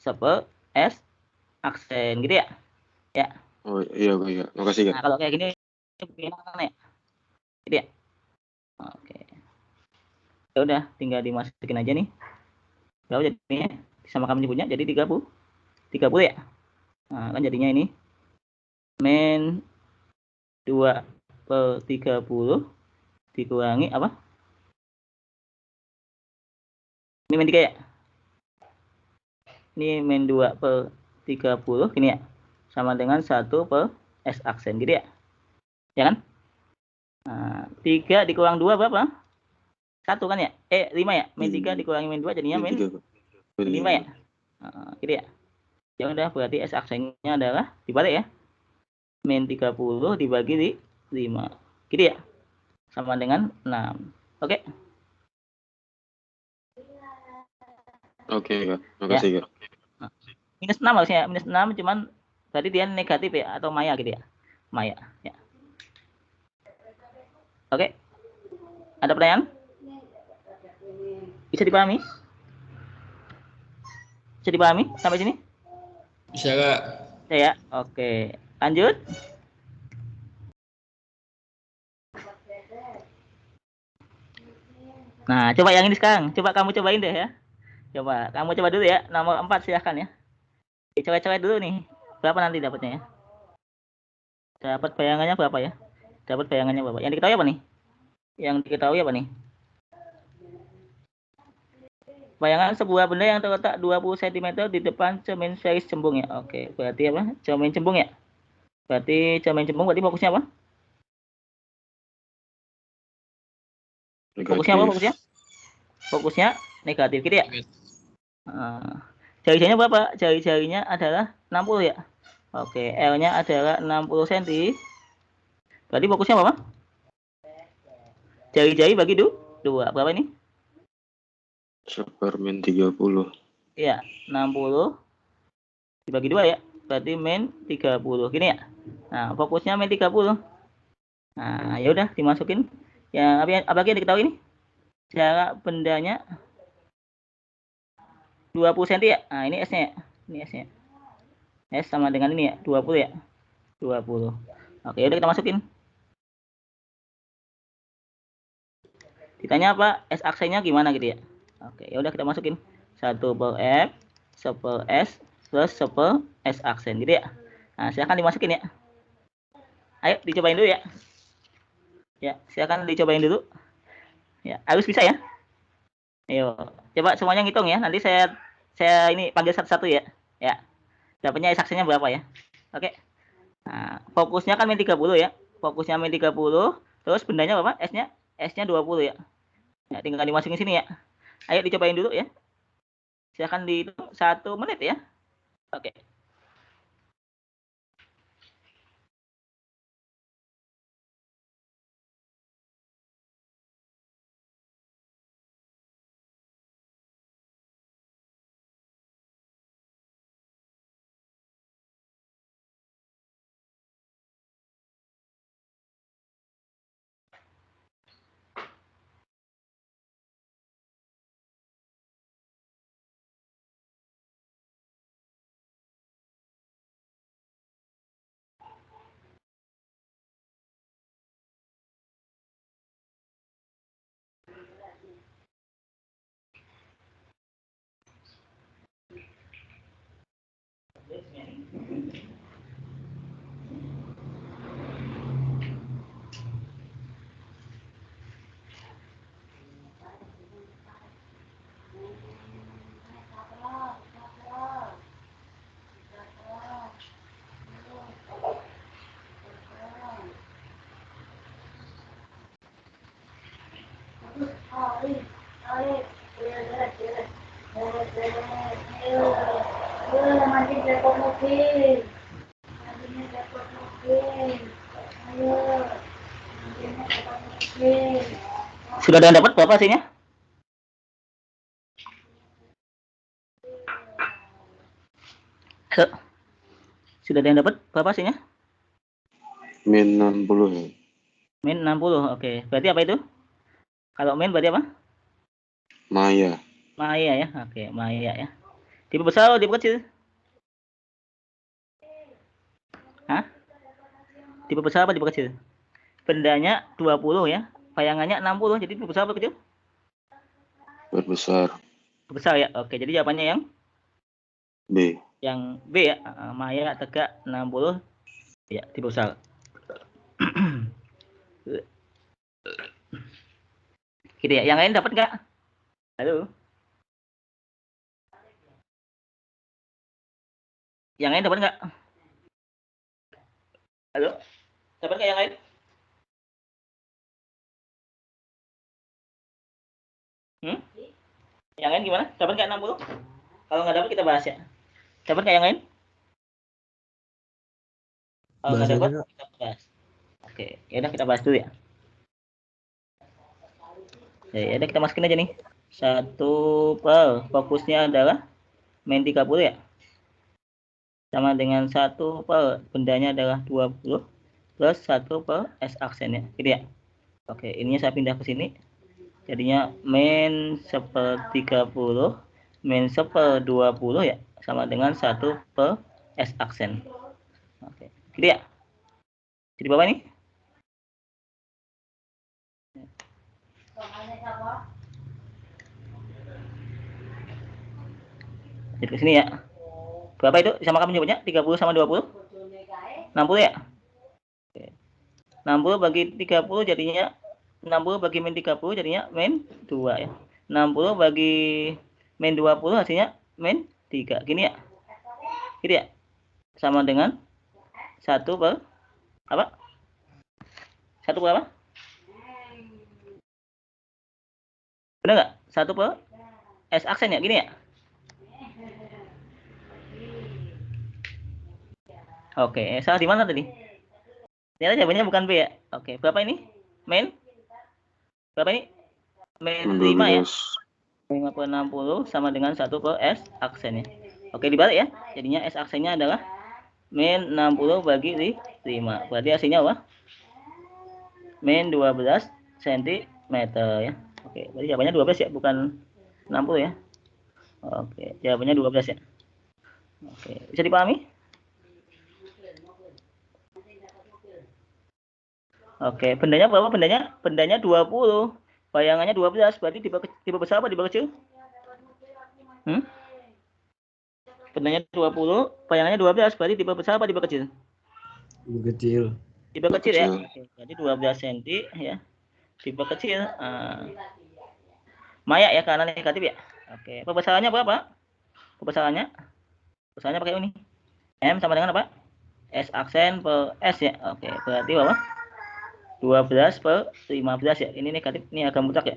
10 S aksen gitu ya. Ya. Oh iya, Kak, iya. Makasih, Kak. Nah, kalau kayak gini gimana ya? Gitu ya. Oke. Ya udah, tinggal dimasukin aja nih. Berapa jadinya? Sama kami nyebutnya jadi 30 ya. Nah, kan jadinya ini min 2/30 dikurangi apa? Ini min 3 ya? Ini min 2 per 30 gini ya. Sama dengan 1 per S aksen gitu ya. Ya kan? Nah, 3 dikurang 2 berapa? 1 kan ya? 5 ya? Min 3 dikurangi min 2 jadinya min 5 ya? Gitu ya. Ya udah, berarti S aksennya adalah dibalik ya. Min 30 dibagi 5. Gitu ya. Sama dengan 6. Oke. Oke, Kak. Makasih, Kak. Minus 6 harusnya. Minus 6 cuman berarti dia negatif ya atau maya gitu ya. Maya ya. Oke. Ada pertanyaan? Bisa dipahami? Bisa dipahami sampai sini? Bisa Kak. Ya, oke. Lanjut. Nah, coba yang ini sekarang. Coba kamu cobain deh ya. Coba, kamu coba dulu ya. Nomor 4 silahkan ya. Coba-coba dulu nih. Berapa nanti dapatnya ya? Dapat bayangannya berapa ya? Dapat bayangannya berapa? Yang diketahui apa nih? Yang diketahui apa nih? Bayangan sebuah benda yang terletak 20 cm di depan cermin series cembung ya. Oke, berarti apa? Cermin cembung ya? Berarti cermin cembung berarti fokusnya apa? Fokusnya apa fokusnya? Fokusnya negatif gitu ya. Jari-jarinya berapa? Jari-jarinya adalah 60 ya. Oke, L-nya adalah 60 cm. Berarti fokusnya apa? Jari-jari bagi 2. Berapa ini? Seper min 30. Iya, 60 dibagi 2 ya. Berarti min 30. Gini ya. Nah, fokusnya min 30. Nah, ya udah dimasukin. Ya, apa lagi yang diketahui ini? Jarak bendanya 20 cm ya. Nah, ini S-nya ya. Ini S-nya. S sama dengan ini ya, 20 ya. 20. Oke, udah kita masukin. Ditanya apa? S aksennya gimana gitu ya. Oke, ya udah kita masukin. 1 per F, 1 per S, plus 1 per S aksen gitu ya. Nah, silakan dimasukin ya. Ayo dicobain dulu ya. Ya, silakan dicobain dulu. Ya, harus bisa ya. Ayo, coba semuanya ngitung ya. Nanti saya ini panggil satu-satu ya. Ya. Dapatnya S aksennya berapa ya? Oke. Nah, fokusnya kan min 30 ya. Fokusnya min 30, terus bendanya berapa? S-nya 20 ya. Ya, tinggal dimasukin sini ya. Ayo dicobain dulu ya. Silakan dihitung 1 menit ya. Oke. Sudah ada yang dapat berapa hasilnya? Sudah ada yang dapat berapa hasilnya? Min 60 ya. Min 60. Oke. Berarti apa itu? Kalau min berarti apa? Maya. Maya ya. Oke, maya ya. Tipe besar atau tipe kecil? Hah? Tipe besar apa tipe kecil? Bendanya 20 ya. Bayangannya 60. Jadi tipe besar apa kecil? Berbesar. Besar ya. Oke, jadi jawabannya yang B. Yang B ya. Maya tegak 60. Ya, tipe besar. Gitu ya. Yang lain dapat nggak? Halo. Yang lain dapat nggak? Halo? Dapat nggak yang lain? Yang lain gimana? Dapat nggak 60? Kalau nggak dapat kita bahas ya. Dapat nggak yang lain? Kalau nggak Bahas dapat, aja, Kak. kita bahas. Oke, ya udah kita bahas dulu ya. Ya udah kita masukin aja nih. Satu per fokusnya adalah main 30 ya. Sama dengan 1 per bendanya adalah 20 plus 1 per S aksennya. Gitu ya. Oke, ininya saya pindah ke sini. Jadinya min 1/30 min 1/20 ya, sama dengan 1 per S aksen. Oke, gitu ya. Jadi bawah ini. Jadi ke sini ya. Berapa itu? Sama kamu nyebutnya? 30 sama 20? 60 ya? Oke. 60 bagi 30 jadinya 60 bagi min 30 jadinya min 2 ya. 60 bagi min 20 hasilnya min 3. Gini ya. Gitu ya. Sama dengan 1 per apa? 1 per apa? Benar nggak? 1 per S aksen ya, gini ya? Oke, salah di mana tadi? Ternyata jawabannya bukan B ya. Oke, berapa ini? Min? Berapa ini? Min 5 ya? 5 per 60 sama dengan 1 per S aksennya. Oke, dibalik ya. Jadinya S aksennya adalah min 60 bagi 5. Berarti hasilnya apa? Min 12 cm ya. Oke, berarti jawabannya 12 ya, bukan 60 ya. Oke, jawabannya 12 ya. Oke, bisa dipahami? Oke, bendanya berapa? Bendanya 20. Bayangannya 12. Berarti tipe besar apa tipe kecil? Bendanya 20, bayangannya 12. Berarti tipe besar apa tipe kecil? Tipe kecil. Tipe kecil ya. Oke, berarti 12 cm ya. Tipe kecil. Maya ya, karena negatif ya. Oke, pembesarannya berapa? Pembesarannya pakai ini. M sama dengan apa? S aksen per S ya. Oke, berarti berapa? 12 per 15 ya. Ini negatif, ini agak mutlak ya.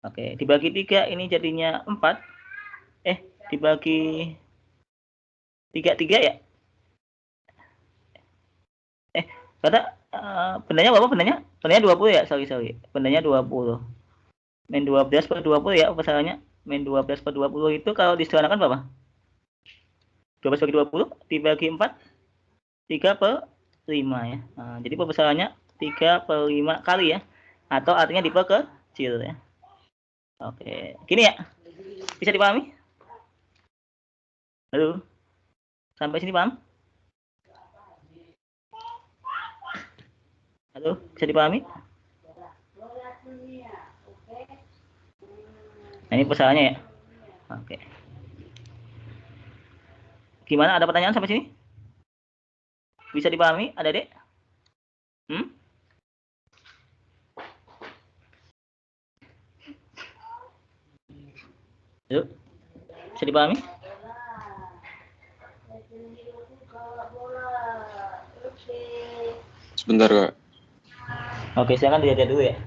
Oke, dibagi 3 ini jadinya 4. Dibagi 3 ya. Kata bendanya berapa bendanya? Bendanya 20 ya, sorry. Bendanya 20. Min 12 per 20 ya pembesarannya. Min 12 per 20 itu kalau disederhanakan berapa? 12 bagi 20 dibagi 4, 3 per 5 ya. Nah, jadi pembesarannya 3 per 5 kali ya. Atau artinya diperkecil ya. Oke, gini ya. Bisa dipahami? Halo? Sampai sini paham? Halo, bisa dipahami? Nah, ini persoalannya ya. Oke. Gimana? Ada pertanyaan sampai sini? Bisa dipahami, Adik-adik? Yuk. Bisa dipahami? Sebentar, Kak. Oke, silakan dilihat dulu ya.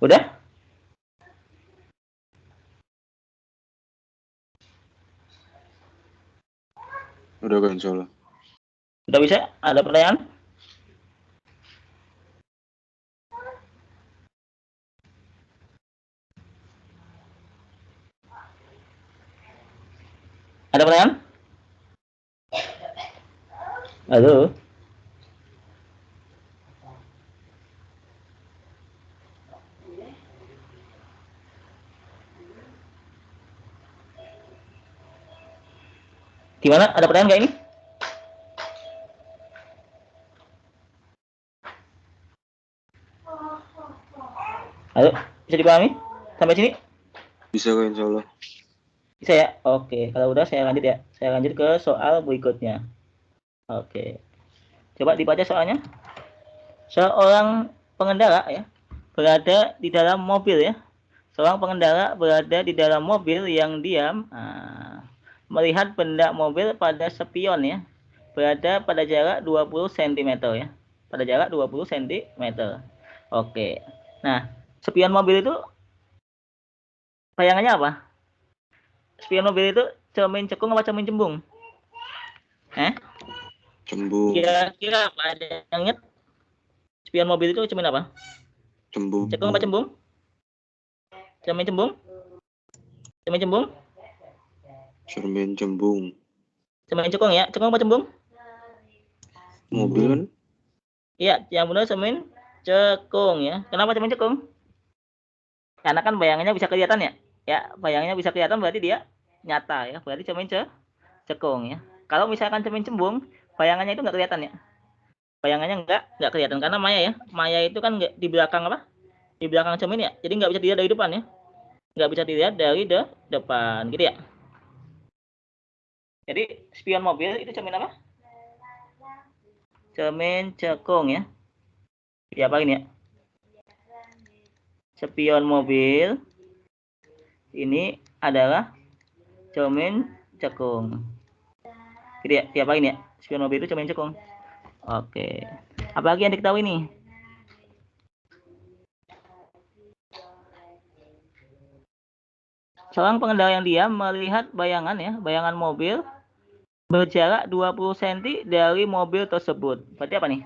Udah? Udah kan, insya Allah. Udah bisa? Ada pertanyaan? Ada pertanyaan? Halo? Gimana? Ada pertanyaan nggak ini? Halo, bisa dipahami? Sampai sini? Bisa kok insya Allah. Bisa ya? Oke, kalau udah saya lanjut ya. Saya lanjut ke soal berikutnya. Oke. Coba dibaca soalnya. Seorang pengendara ya berada di dalam mobil ya. Seorang pengendara berada di dalam mobil yang diam melihat benda mobil pada spion ya. Berada pada jarak 20 cm ya. Pada jarak 20 cm. Oke. Nah, spion mobil itu bayangannya apa? Spion mobil itu cermin cekung apa cermin cembung? Cembung. Kira-kira apa? Ada yang ingat? Spion mobil itu cermin apa? Cembung. Cekung apa cembung? Cermin cembung? Cermin cembung? Cermin cembung. Cermin cekung ya? Cekung apa cembung? Mobil kan? Iya, yang benar cermin cekung ya. Kenapa cermin cekung? Karena kan bayangannya bisa kelihatan ya. Ya, bayangannya bisa kelihatan berarti dia nyata ya. Berarti cermin cekung ya. Kalau misalkan cermin cembung, bayangannya itu nggak kelihatan ya. Bayangannya nggak kelihatan karena maya ya. Maya itu kan nggak di belakang apa? Di belakang cermin ya. Jadi nggak bisa dilihat dari depan ya. Nggak bisa dilihat dari depan gitu ya. Jadi spion mobil itu cermin apa? Cermin cekung ya. Diapain ya? Spion mobil ini adalah cermin cekung. Gitu ya, diapain ya? Spion mobil itu cermin cekung. Oke. Apalagi yang diketahui nih? Seorang pengendara yang diam melihat bayangan ya, bayangan mobil berjarak 20 cm dari mobil tersebut. Berarti apa nih?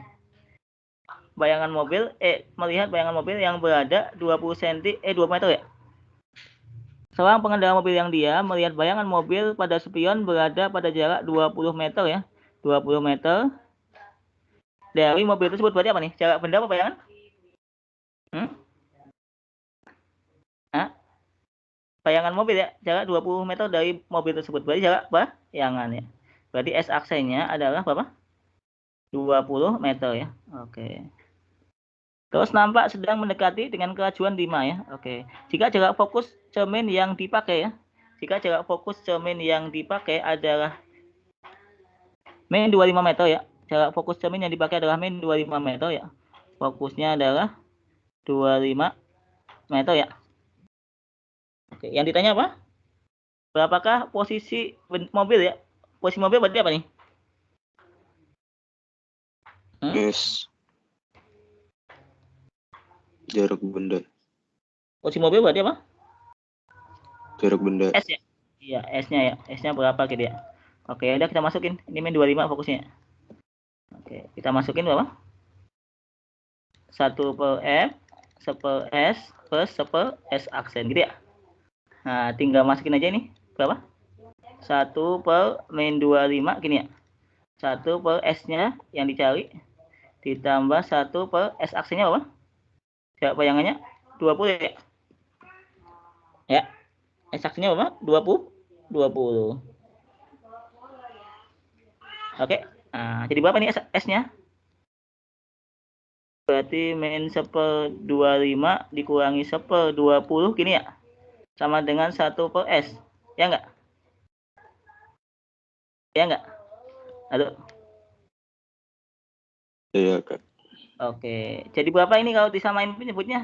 Bayangan mobil melihat bayangan mobil yang berada 20 cm 20 meter ya. Seorang pengendara mobil yang diam melihat bayangan mobil pada spion berada pada jarak 20 meter ya. 20 meter dari mobil tersebut. Berarti apa nih? Jarak benda apa bayangan? Bayangan mobil ya, jarak 20 meter dari mobil tersebut. Berarti jarak bayangan ya. Berarti S aksennya adalah berapa? 20 meter ya. Oke. Terus nampak sedang mendekati dengan kelajuan 5 ya. Oke. Jika jarak fokus cermin yang dipakai ya. Jika jarak fokus cermin yang dipakai adalah min 25 meter ya. Jarak fokus cermin yang dipakai adalah min 25 meter ya. Fokusnya adalah 25 meter ya. Oke, yang ditanya apa? Berapakah posisi mobil ya? Posisi mobil berarti apa nih? S. Jarak benda. Posisi mobil berarti apa? Jarak benda. S ya? Iya, S-nya ya. S-nya berapa gitu ya? Oke, udah kita masukin. Ini min 25 fokusnya. Oke, kita masukin berapa? 1 per F, 1 per S, plus 1 per S aksen gitu ya. Nah, tinggal masukin aja ini. Berapa? 1 per min 25 gini ya. 1 per S-nya yang dicari. Ditambah 1 per S aksennya apa? Jarak bayangannya 20 ya. Ya. S aksennya apa? 20. 20. Oke. Nah, jadi berapa nih S-nya? Berarti min 1/25 dikurangi 1/20 gini ya. Sama dengan 1 per S. Ya enggak? Ya enggak? Halo? Iya, Kak. Oke. Jadi berapa ini kalau disamain penyebutnya?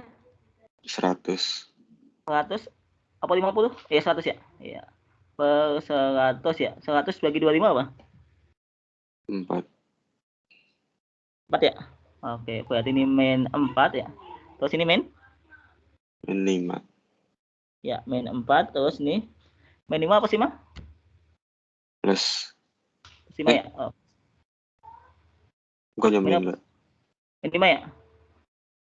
100. 100 apa 50? Ya 100 ya. Iya. Per 100 ya. 100 bagi 25 apa? 4. 4 ya. Oke, berarti ini min 4 ya. Terus ini min? Min 5. Ya, min 4. Terus ini min 5 apa sih, Mah? Plus. Plus 5 ya. Oh. Bukannya min enggak? Min 5 ya.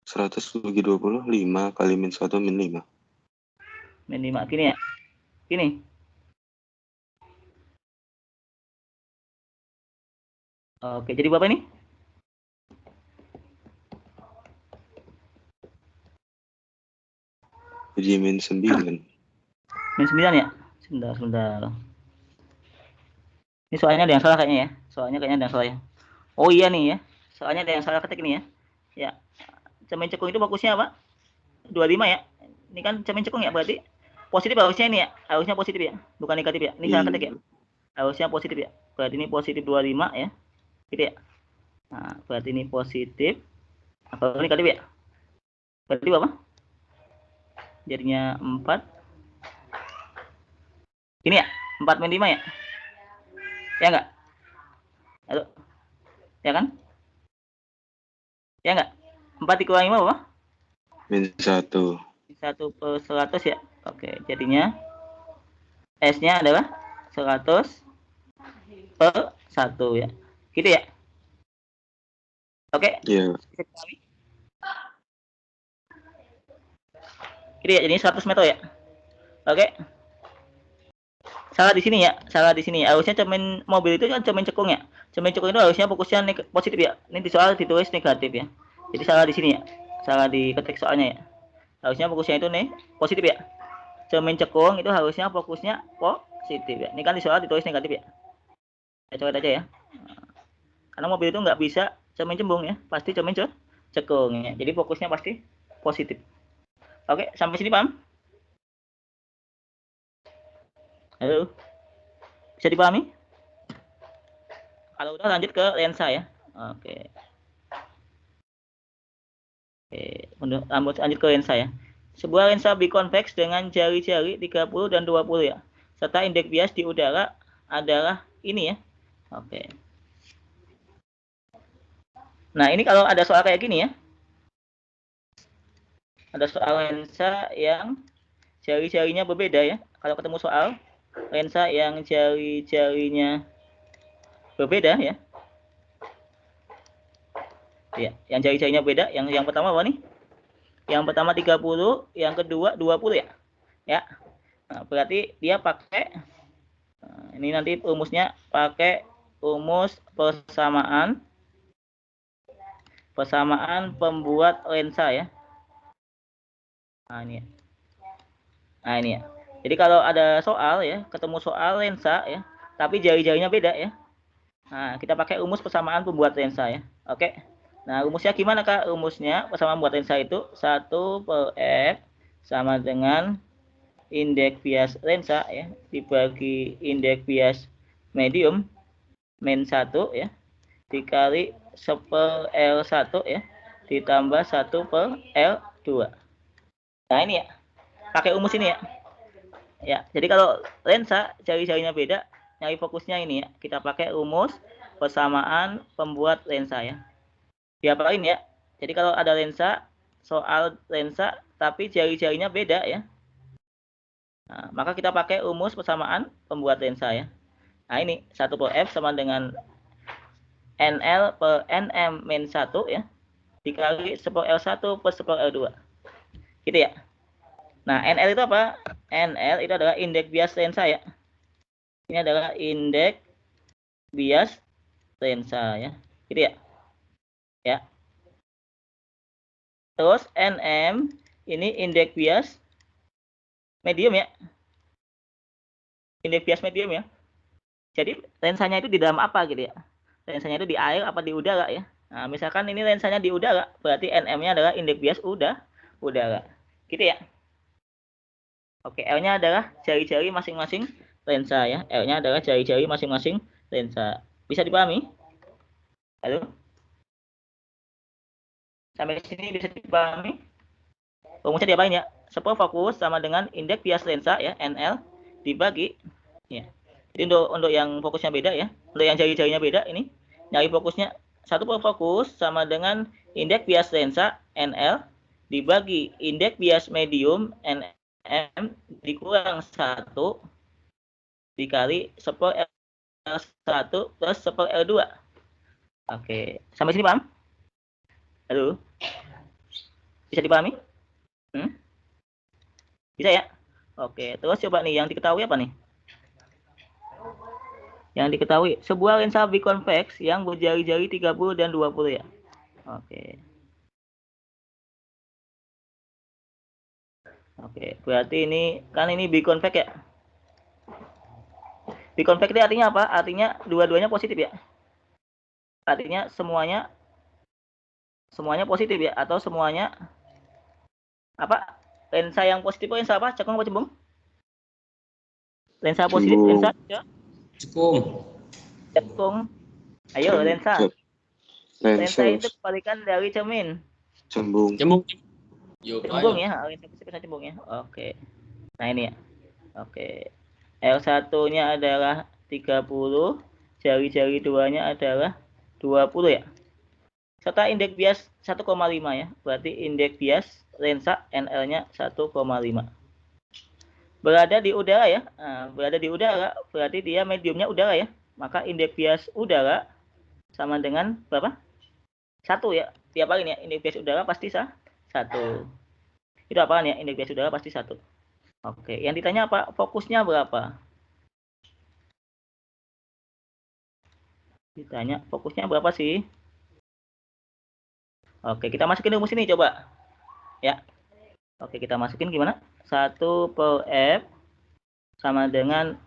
100 bagi 20, 5 kali min 1 min 5. Min 5 gini ya. Gini. Oke, jadi berapa ini? Jadi min 9. Min 9 ya? Sebentar. Ini soalnya ada yang salah kayaknya ya. Soalnya kayaknya ada yang salah ya. Oh iya nih ya. Soalnya ada yang salah ketik nih ya. Ya. Cermin cekung itu fokusnya apa? 25 ya. Ini kan cermin cekung ya, berarti positif harusnya ini ya. Harusnya positif ya, bukan negatif ya. Ini salah ketik ya. Harusnya positif ya. Berarti ini positif 25 ya. Gitu ya. Nah, berarti ini positif. Atau negatif ya. Berarti apa? Jadinya 4. Ini ya, 4 min 5 ya. Ya enggak? Halo. Ya kan? Ya enggak? 4 dikurangi 5 apa? Min 1. 1/100 ya. Oke, jadinya S-nya adalah 100/1 ya. Gitu ya. Oke. Iya. Gitu ya, jadi 100 meter ya. Oke. Salah di sini ya, salah di sini. Harusnya cermin mobil itu kan cermin cekung ya. Cermin cekung itu harusnya fokusnya positif ya. Ini di soal ditulis negatif ya. Jadi salah di sini ya. Salah di ketik soalnya ya. Harusnya fokusnya itu nih positif ya. Cermin cekung itu harusnya fokusnya positif ya. Ini kan di soal ditulis negatif ya. Saya coret aja ya. Karena mobil itu nggak bisa cermin cembung ya. Pasti cermin cekung ya. Jadi fokusnya pasti positif. Oke, sampai sini paham? Halo, bisa dipahami? Kalau udah lanjut ke lensa ya. Oke. Lanjut ke lensa ya. Sebuah lensa biconvex dengan jari-jari 30 dan 20 ya. Serta indeks bias di udara adalah ini ya. Oke. Nah, ini kalau ada soal kayak gini ya. Ada soal lensa yang jari-jarinya berbeda ya. Kalau ketemu soal lensa yang jari-jarinya berbeda ya. Ya, yang jari-jarinya beda. Yang pertama apa nih? Yang pertama 30, yang kedua 20 ya. Ya. Nah, berarti dia pakai ini nanti rumusnya pakai rumus persamaan pembuat lensa ya. Nah, ini ya. Nah, ini ya. Jadi kalau ada soal ya, ketemu soal lensa ya, tapi jari-jarinya beda ya. Nah, kita pakai rumus persamaan pembuat lensa ya. Oke. Nah, rumusnya gimana Kak? Rumusnya persamaan pembuat lensa itu 1/F sama dengan indeks bias lensa ya dibagi indeks bias medium min 1 ya dikali 1/L1 ya ditambah 1/L2. Nah, ini ya. Pakai rumus ini ya. Ya, jadi kalau lensa jari-jarinya beda, nyari fokusnya ini ya. Kita pakai rumus persamaan pembuat lensa ya. Diapalin ya. Jadi kalau ada lensa, soal lensa tapi jari-jarinya beda ya. Nah, maka kita pakai rumus persamaan pembuat lensa ya. Nah, ini 1/F sama dengan NL/NM min 1 ya. Dikali 1/L1/1/L2. Gitu ya. Nah, NL itu apa? NL itu adalah indeks bias lensa ya. Ini adalah indeks bias lensa ya. Gitu ya. Ya. Terus NM ini indeks bias medium ya. Indeks bias medium ya. Jadi lensanya itu di dalam apa gitu ya? Lensanya itu di air apa di udara ya? Nah, misalkan ini lensanya di udara, berarti NM-nya adalah indeks bias udara. Gitu ya. Oke, L-nya adalah jari-jari masing-masing lensa ya. L-nya adalah jari-jari masing-masing lensa. Bisa dipahami? Halo? Sampai sini bisa dipahami? Rumusnya diapain ya? Sepul fokus sama dengan indeks bias lensa ya, NL dibagi ya. Jadi untuk yang fokusnya beda ya. Untuk yang jari-jarinya beda ini nyari fokusnya satu fokus sama dengan indeks bias lensa NL dibagi indeks bias medium NM dikurang 1 dikali 10/L1 plus 10/L2. Oke, sampai sini paham? Halo? Bisa dipahami? Bisa ya? Oke, terus coba nih yang diketahui apa nih? Yang diketahui sebuah lensa biconvex yang berjari-jari 30 dan 20 ya. Oke. Oke, berarti ini kan ini biconvex ya. Biconvex itu artinya apa? Artinya dua-duanya positif ya. Artinya semuanya positif ya atau semuanya Apa? Lensa yang positif lensa apa? Cekung apa cembung? Lensa positif, lensa Cekung. cekung. Ayo, lensa. Lensa Lensa itu kebalikan dari cermin. cembung. Cembung. Yuk, Cembung ayo. ya, lensa positif lensa cembung ya. Oke. Nah, ini ya. Oke. L1-nya adalah 30, jari-jari duanya adalah 20 ya. Serta indeks bias 1,5 ya. Berarti indeks bias lensa NL-nya 1,5. Berada di udara ya. Nah, berada di udara berarti dia mediumnya udara ya. Maka indeks bias udara sama dengan berapa? 1 ya. Tiap kali nih ya, indeks bias udara pasti 1. Itu apaan ya? Indeks bias udara pasti 1. Oke, yang ditanya apa? Fokusnya berapa? Ditanya fokusnya berapa sih? Oke, kita masukin rumus ini coba. Ya. Oke, kita masukin gimana? 1 per F sama dengan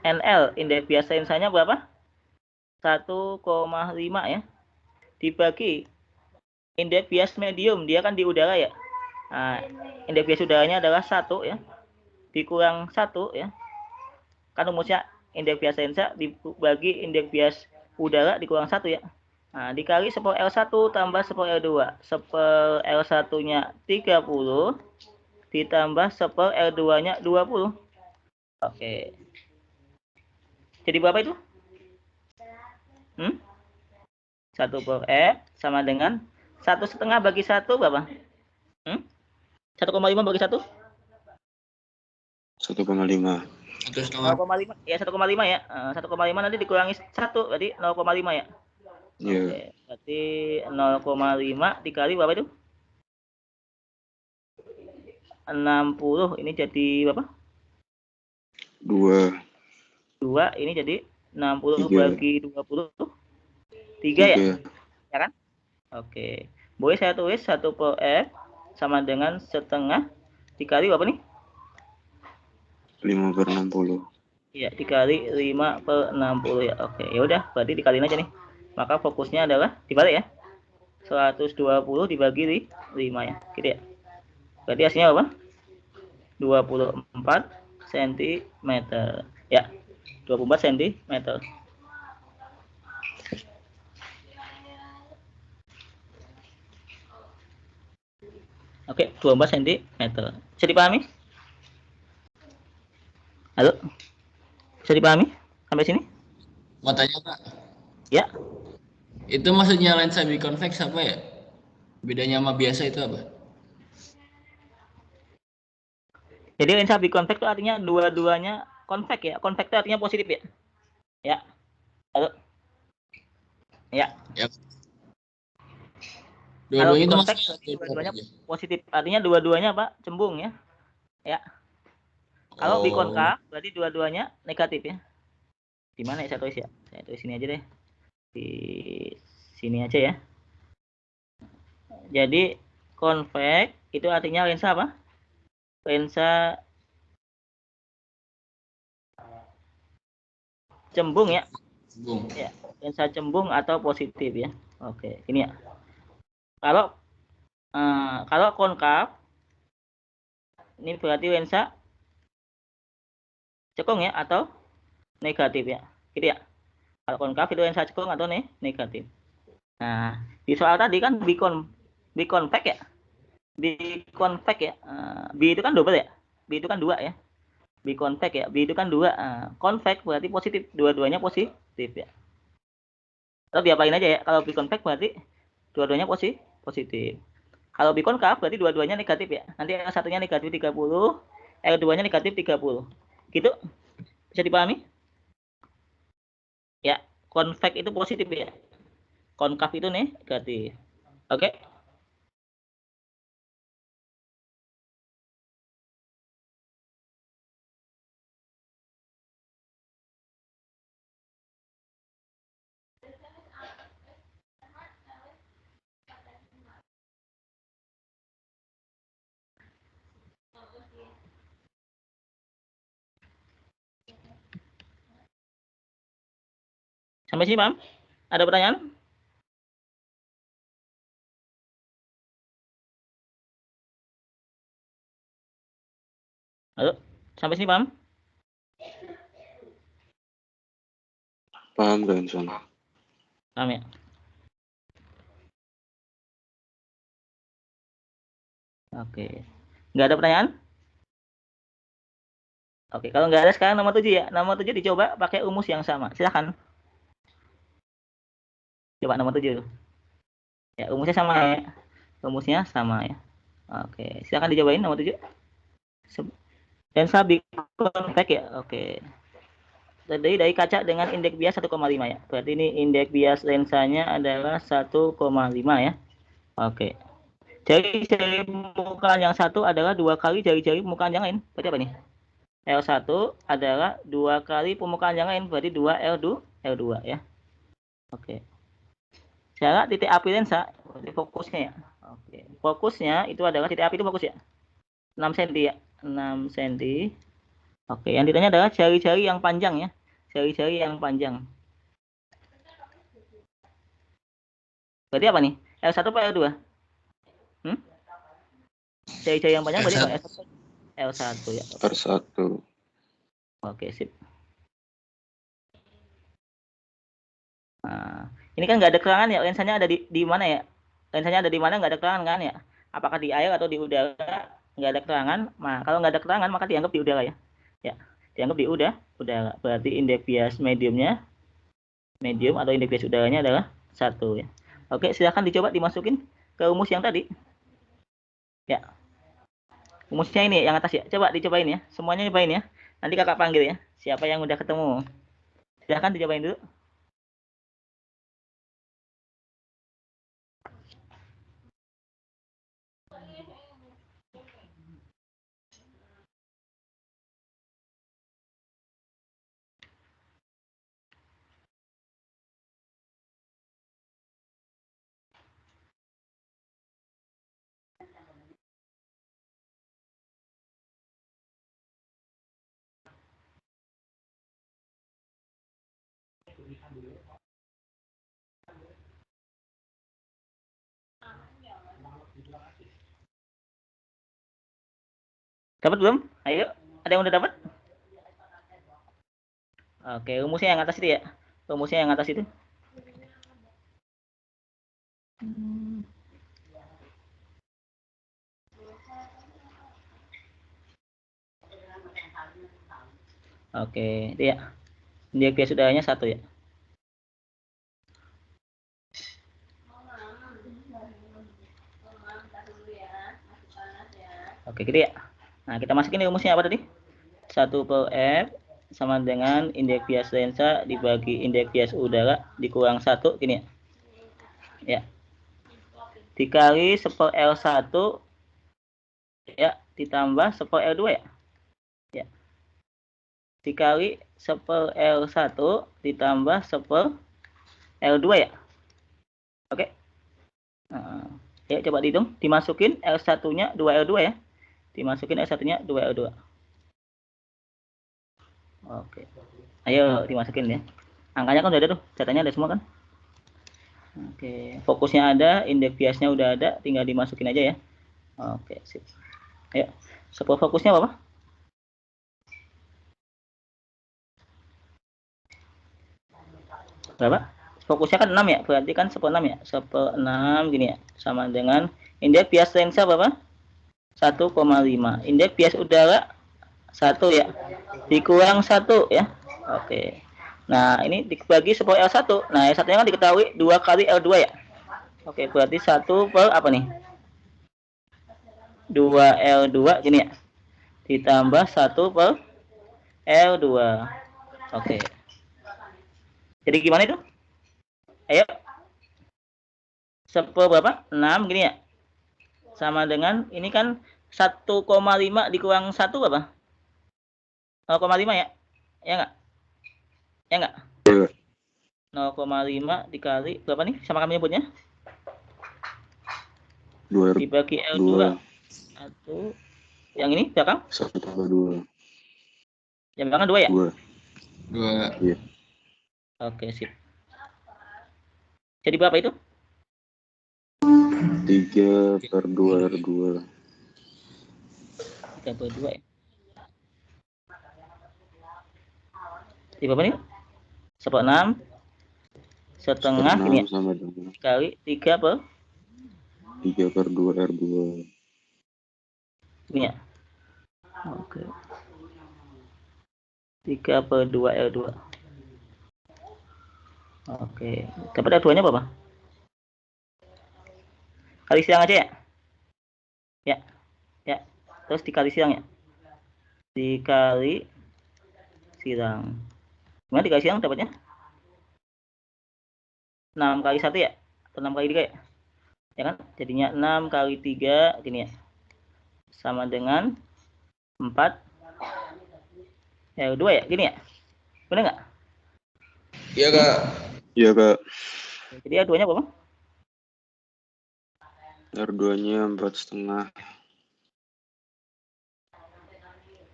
NL. Indeks bias lensanya berapa? 1,5 ya. Dibagi indeks bias medium, dia kan di udara ya. Nah, indeks bias udaranya adalah 1 ya. Dikurang 1 ya. Kan rumusnya indeks bias lensa dibagi indeks bias udara dikurang 1 ya. Nah, dikali 10 L1 tambah 10 L2. 10 L1-nya 30 ditambah 10 L2-nya 20. Oke. Jadi berapa itu? 1 per F sama dengan 1,5 bagi 1 berapa? 1,5 bagi 1? 1,5. 1,5. Ya 1,5 ya. 1,5 nanti dikurangi 1 berarti 0,5 ya. Iya. Oke, berarti 0,5 dikali berapa itu? 60. Ini jadi berapa? 2. 2, ini jadi 60 3. bagi 20. 3 ya? 3. Ya kan? Oke. Boleh saya tulis 1 per F sama dengan setengah dikali berapa nih? 5 per 60. Iya, dikali 5 per 60 ya. Oke, ya udah, berarti dikaliin aja nih. Maka fokusnya adalah dibalik ya. 120 dibagi 5 ya. Gitu ya. Berarti hasilnya apa? 24 cm. Ya. 24 cm. Oke, 24 cm. Bisa dipahami? Halo? Bisa dipahami sampai sini? Mau tanya Kak, Ya. itu maksudnya lensa biconvex apa ya? Bedanya sama biasa itu apa? Jadi lensa biconvex itu artinya dua-duanya konveks ya. Konveks itu artinya positif ya. Ya. Halo? Ya. Ya. Kalau Dua-duanya itu biconvex maksudnya berarti dua-duanya aja. positif. Artinya dua-duanya apa? Cembung ya. Ya. Kalau bikonkav berarti dua-duanya negatif ya. Di mana ya saya tulis ya? Saya tulis sini aja deh. Di sini aja ya. Jadi konveks itu artinya lensa apa? Lensa cembung ya. Cembung. Ya, lensa cembung atau positif ya. Oke, ini ya. Kalau konkav ini berarti lensa cekung ya atau negatif ya. Gitu ya. Kalau konkav itu lensa cekung atau negatif. Nah, di soal tadi kan biconvex ya. Biconvex ya. B itu kan double ya. B itu kan 2 ya. Biconvex ya. B itu kan 2. Convex berarti positif. Dua-duanya positif ya. Atau diapain aja ya. Kalau biconvex berarti dua-duanya positif. Kalau biconcav berarti dua-duanya negatif ya. Nanti yang satunya negatif 30, L2-nya negatif 30. Gitu? Bisa dipahami? Ya, convex itu positif ya. Konkav itu negatif. Oke? Sampai sini paham? Ada pertanyaan? Halo, sampai sini paham? Paham Benson. Paham ya? Oke. Nggak ada pertanyaan? Oke, kalau nggak ada sekarang nomor 7 ya. Nomor 7 dicoba pakai rumus yang sama. Silakan. Coba nomor 7. Ya, rumusnya sama ya. Rumusnya sama ya. Oke, silakan dicobain nomor 7. Lensa biconvex ya. Oke. Terdiri dari kaca dengan indeks bias 1,5 ya. Berarti ini indeks bias lensanya adalah 1,5 ya. Oke. Jari-jari permukaan yang satu adalah 2 kali jari-jari permukaan yang lain. Berarti apa nih? L1 adalah 2 kali permukaan yang lain. Berarti 2 L2 ya. Oke. Jarak titik api lensa, berarti fokusnya ya. Oke. Fokusnya itu adalah titik api itu fokus ya. 6 cm ya. 6 cm. Oke, yang ditanya adalah jari-jari yang panjang ya. Jari-jari yang panjang. Berarti apa nih? L1 atau L2? Jari-jari yang panjang berarti apa? L1 ya. R1. Oke, sip. Nah, ini kan nggak ada keterangan ya, lensanya ada di mana ya? Lensanya ada di mana nggak ada keterangan kan ya? Apakah di air atau di udara? Nggak ada keterangan. Nah, kalau nggak ada keterangan maka dianggap di udara ya. Ya, dianggap di udara. Berarti indeks bias medium atau indeks bias udaranya adalah 1 ya. Oke, silakan dicoba dimasukin ke rumus yang tadi. Ya. Rumusnya ini yang atas ya. Coba dicobain ya. Semuanya nyobain ya. Nanti kakak panggil ya. Siapa yang udah ketemu. Silakan dicobain dulu. Dapat belum? Ayo, ada yang udah dapat? Oke, rumusnya yang atas itu ya. Rumusnya yang atas itu. Oke, itu ya. Indeks bias udaranya 1 ya. Oke, gitu ya. Nah, kita masukin rumusnya apa tadi? 1/F sama dengan indeks bias lensa dibagi indeks bias udara dikurang 1 gini ya. Ya. Dikali 1/L1 ya ditambah 1/L2 ya. Ya. Dikali 1/L1 ditambah 1/L2 ya. Oke. Nah, ya coba dihitung, dimasukin L1-nya 2L2 ya. Dimasukin L1-nya 2L2. Oke. Ayo dimasukin ya. Angkanya kan udah ada tuh, datanya ada semua kan? Oke, fokusnya ada, indeks biasnya udah ada, tinggal dimasukin aja ya. Oke, sip. Ayo, fokusnya apa? Berapa? Fokusnya kan 6 ya, berarti kan 1/6 ya. 1/6 gini ya, sama dengan indeks bias lensa berapa? 1,5. Indeks bias udara 1 ya. Dikurang 1 ya. Oke. Nah, ini dibagi 1/L1. Nah, L1-nya kan diketahui 2 kali L2 ya. Oke, berarti 1 per apa nih? 2L2 gini ya. Ditambah 1 per L2. Oke. Jadi gimana itu? Ayo. 1 berapa? 6 gini ya. Sama dengan ini kan 1,5 dikurang 1 berapa? 0,5 ya? Ya enggak? Ya enggak? 0,5 dikali berapa nih? Sama kami nyebutnya? 2. Dibagi L2. 1. Yang ini belakang? 1/2. Yang belakang 2 ya? 2. Iya. Oke, sip. Jadi berapa itu? 3/2R2. 3/2 ya. Di berapa nih? 1/6 setengah ini ya, 1/6 sama dengan kali 3/2 R2. ini ya. Oke. 3/2 R2. Oke. Dapat R2-nya berapa? Kali silang aja ya? Ya. Terus dikali silang ya? Dikali silang. Gimana dikali silang dapatnya? 6 kali 1 ya? Atau 6 kali 3 ya? Ya kan? Jadinya 6 kali 3 gini ya. Sama dengan 4 R2 ya? Gini ya? Bener nggak? Iya Kak. Iya Kak. Jadi R2-nya berapa? R2-nya 4,5.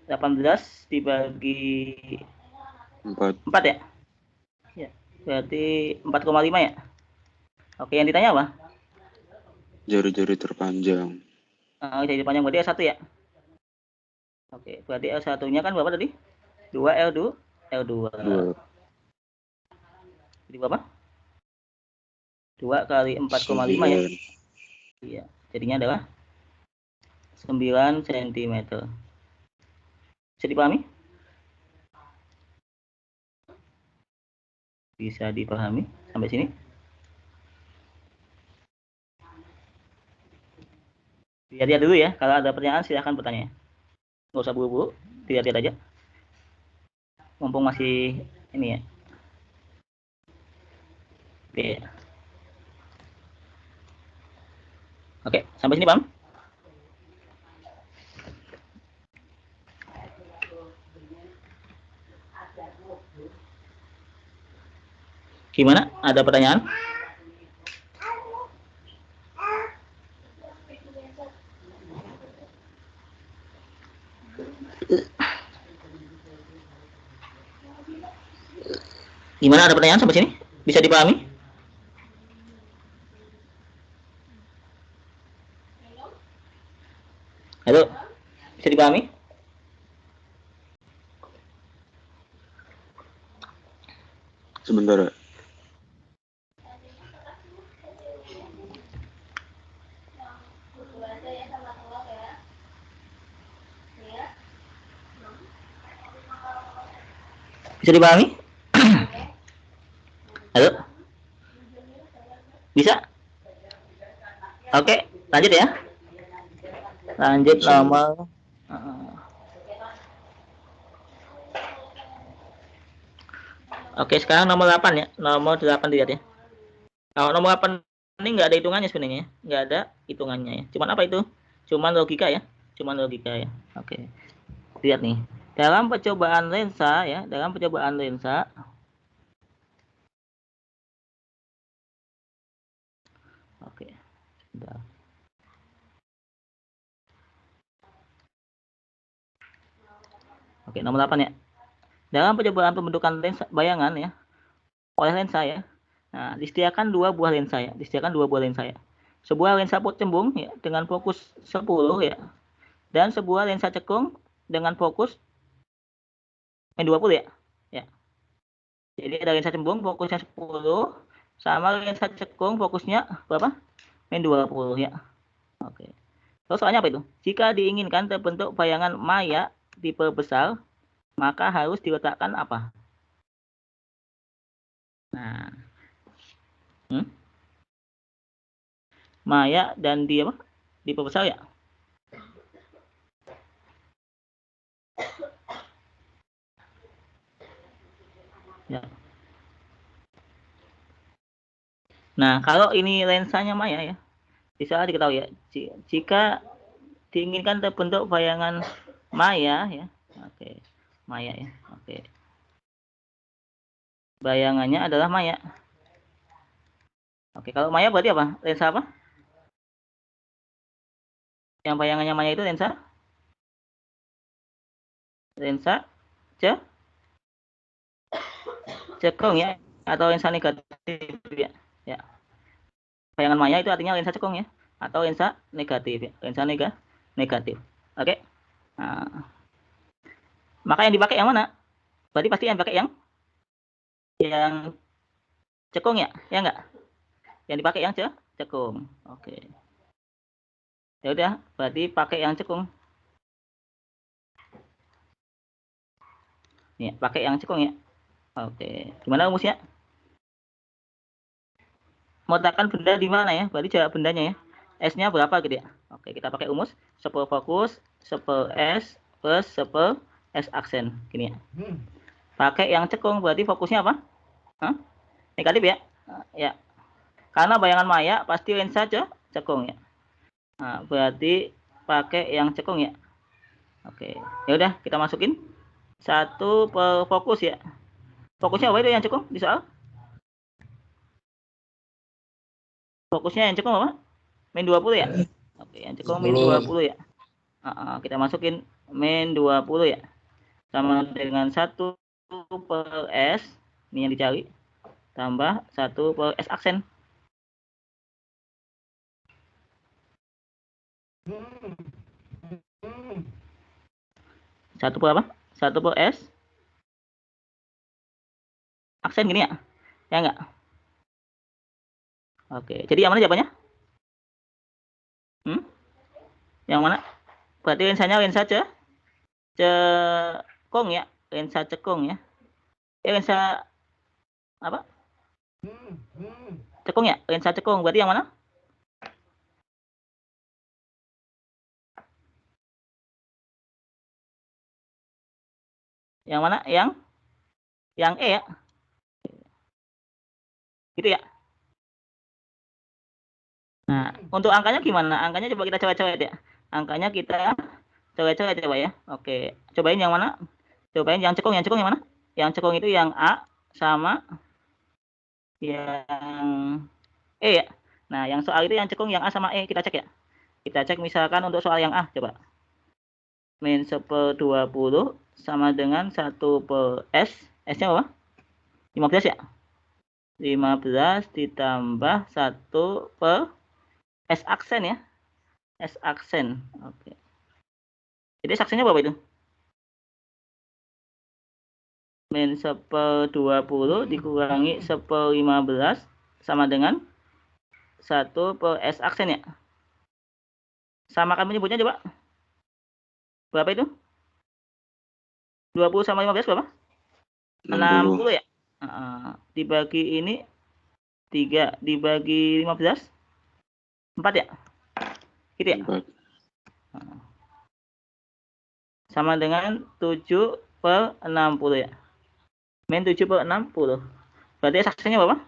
18 dibagi 4. 4 ya? Ya. Berarti 4,5 ya? Oke, yang ditanya apa? Jari-jari terpanjang. Jadi panjang berarti R1 ya? Oke, berarti R1-nya kan berapa tadi? 2 R2. 2. Jadi berapa? 2 kali 4,5 ya? 9. Iya. Jadinya adalah 9 cm. Bisa dipahami? Bisa dipahami sampai sini? Lihat-lihat dulu ya. Kalau ada pertanyaan silahkan bertanya. Nggak usah buru-buru. Lihat-lihat aja. Mumpung masih ini ya. Oke. Oke, sampai sini paham? Gimana? Ada pertanyaan? Gimana, ada pertanyaan sampai sini? Bisa dipahami? Halo? Bisa dipahami? Sebentar ya. Bisa dipahami? Halo? Bisa? Oke, lanjut ya. Lanjut Bisa. nomor Oke, sekarang nomor 8 ya. Nomor 8 dilihat ya. Kalau nomor 8 ini nggak ada hitungannya sebenarnya. Nggak ada hitungannya ya. Cuman apa itu? Cuman logika ya. Cuman logika ya. Oke. Lihat nih. Dalam percobaan lensa ya. Dalam percobaan lensa. Oke. Bentar. Oke, nomor 8 ya. Dalam percobaan pembentukan lensa bayangan ya. Oleh lensa ya. Nah, disediakan 2 buah lensa ya. Disediakan 2 buah lensa ya. Sebuah lensa cembung ya dengan fokus 10 ya. Dan sebuah lensa cekung dengan fokus -20 ya. Ya. Jadi ada lensa cembung fokusnya 10 sama lensa cekung fokusnya berapa? -20 ya. Oke. Terus soalnya apa itu? Jika diinginkan terbentuk bayangan maya diperbesar, maka harus diletakkan apa? Nah. Maya dan di apa? Diperbesar ya? Ya. Nah, kalau ini lensanya maya ya, bisa diketahui ya. Jika diinginkan terbentuk bayangan maya ya. Oke. Maya ya. Oke. Bayangannya adalah maya. Oke, kalau maya berarti apa? Lensa apa? Yang bayangannya maya itu lensa? Lensa cekung ya, atau lensa negatif ya. Ya. Bayangan maya itu artinya lensa cekung ya, atau lensa negatif ya. Lensa negatif. Oke. Nah, maka yang dipakai yang mana? Berarti pasti yang dipakai yang yang cekung ya? Ya enggak? Yang dipakai yang cekung. Oke. Ya udah, berarti pakai yang cekung. Nih, pakai yang cekung ya. Oke. Gimana rumusnya? Mau letakkan benda di mana ya? Berarti jarak bendanya ya. S-nya berapa gitu ya? Oke, kita pakai rumus 10 fokus, 10 S plus 10 S aksen. Gini ya. Pakai yang cekung, berarti fokusnya apa? Hah? Negatif ya? Ya. Karena bayangan maya pasti lensa cekung ya. Nah, berarti pakai yang cekung ya. Oke. Ya udah, kita masukin 1 per fokus ya. Fokusnya apa itu yang cekung di soal? Fokusnya yang cekung apa? Min 20 ya? Oke, yang cekung min 20 ya. Kita masukin min 20 ya. Sama dengan 1 per S, ini yang dicari, tambah 1 per S aksen. Satu per apa? 1 per S aksen gini ya? Ya enggak? Oke, jadi yang mana jawabannya? Yang mana? Berarti lensanya lensa cekung ya, lensa cekung ya. Lensa apa? Cekung ya, lensa cekung. Berarti yang mana? Yang mana? Yang E ya. Gitu ya. Nah, untuk angkanya gimana? Angkanya coba kita coba-coba ya. Angkanya kita coba ya. Oke, cobain yang mana? Cobain yang cekung yang mana? Yang cekung itu yang A sama yang E ya. Nah, yang soal itu yang cekung yang A sama E, kita cek ya. Kita cek misalkan untuk soal yang A, coba. Min 10/20 sama dengan 1 per S. S-nya apa? 15 ya? 15 ditambah 1 per S aksen ya. S aksen. Oke. Jadi S aksennya berapa itu? Min 10/20 dikurangi 10/15 sama dengan 1 per S aksen ya. Sama kan menyebutnya coba. Berapa itu? 20 sama 15 berapa? 60 ya. Dibagi ini 3 dibagi 15 4 ya. Gitu ya. Sama dengan 7 per 60 ya. Min 7 per 60. Berarti S aksennya berapa?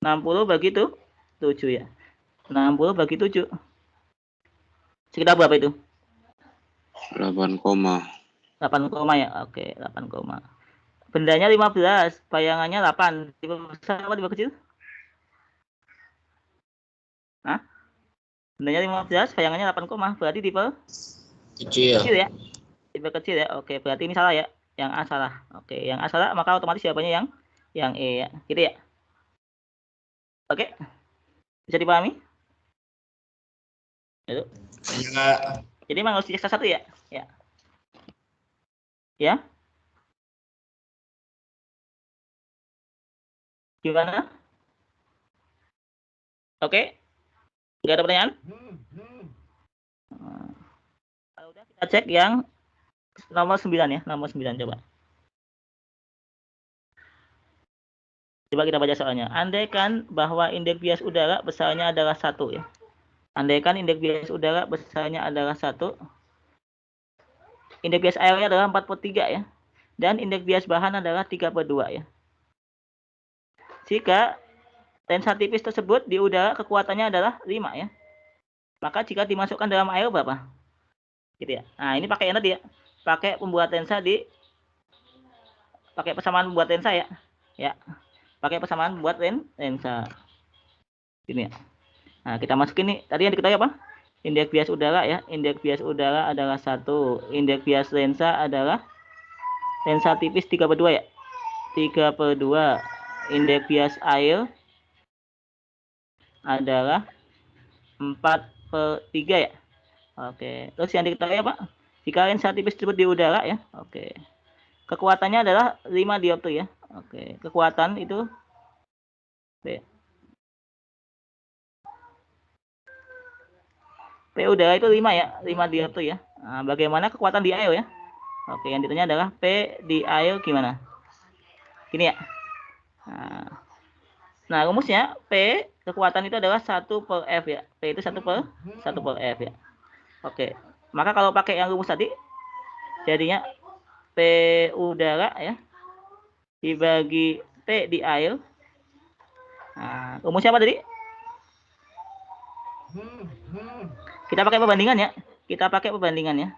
60 bagi 7 ya. 60 bagi 7. Sekitar berapa itu? 8, 8, ya. Oke, 8, bendanya 15, bayangannya 8. Tipe besar apa tipe kecil? Hah? Bendanya 15, bayangannya 8, berarti tipe Kecil. kecil ya. Tipe kecil ya. Oke, berarti ini salah ya. Yang A salah. Oke, yang A salah maka otomatis jawabannya yang E ya. Gitu ya. Oke. Bisa dipahami? Itu. Enggak. Jadi memang harus dicek satu ya. Ya. Ya. Gimana? Oke. Enggak ada pertanyaan? Kalau udah kita cek yang nomor 9 ya. Nomor 9 coba. Coba kita baca soalnya. Andaikan bahwa indeks bias udara besarnya adalah 1 ya. Andaikan indeks bias udara besarnya adalah 1. Indeks bias airnya adalah 4/3 ya. Dan indeks bias bahan adalah 3/2 ya. Jika lensa tipis tersebut di udara kekuatannya adalah 5 ya. Maka jika dimasukkan dalam air berapa? Gitu ya. Nah, ini pakai yang tadi ya. Pakai pembuat lensa pakai persamaan pembuat lensa ya. Ya. Pakai persamaan buat lensa. Ini ya. Nah, kita masukin nih. Tadi yang diketahui apa? Indeks bias udara ya. Indeks bias udara adalah 1. Indeks bias lensa /, lensa tipis 3/2 ya. 3/2. Indeks bias air adalah 4/3 ya. Oke. Terus yang diketahui apa? Jika lensa tipis tersebut di udara ya. Oke. Kekuatannya adalah 5 diopter ya. Oke, kekuatan itu P. P udara itu 5 ya, 5 diopter ya. Nah, bagaimana kekuatan di air ya? Oke, yang ditanya adalah P di air gimana? Gini ya. Nah, rumusnya P kekuatan itu adalah 1 per F ya. P itu 1 per F ya. Oke. Maka kalau pakai yang rumus tadi jadinya P udara ya dibagi P di air. Nah, rumusnya apa tadi? Kita pakai perbandingan ya.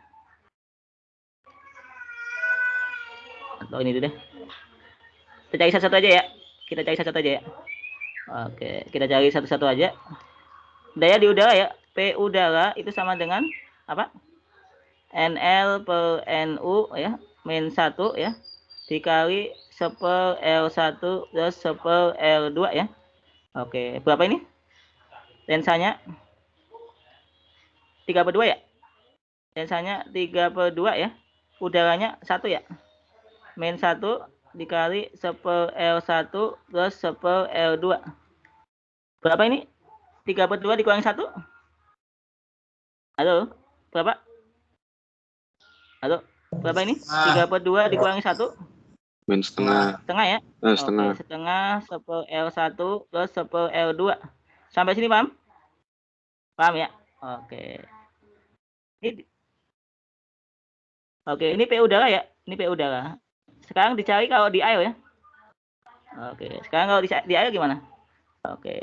Atau ini dulu deh. Kita cari satu-satu aja ya. Oke, kita cari satu-satu aja. Daya di udara ya. P udara itu sama dengan apa? NL per NU ya. Min 1 ya. Dikali 1 per L1 plus 1 per L2 ya. Oke, berapa ini? Tensanya 3/2 ya. Tensanya 3/2 ya. Udaranya 1 ya. Min 1 dikali 1 per L1 plus 1 per L2. Berapa ini? 3/2 dikurangi 1? Halo? Berapa? Halo? Berapa ini? 3/2 dikurangi 1? Min setengah. Setengah ya? Setengah. Oke, setengah 1 per L1 plus 1 per L2. Sampai sini paham? Paham ya? Oke. Ini P udara ya. Ini P udara. Sekarang dicari kalau di air ya. Oke, sekarang kalau di air gimana? Oke.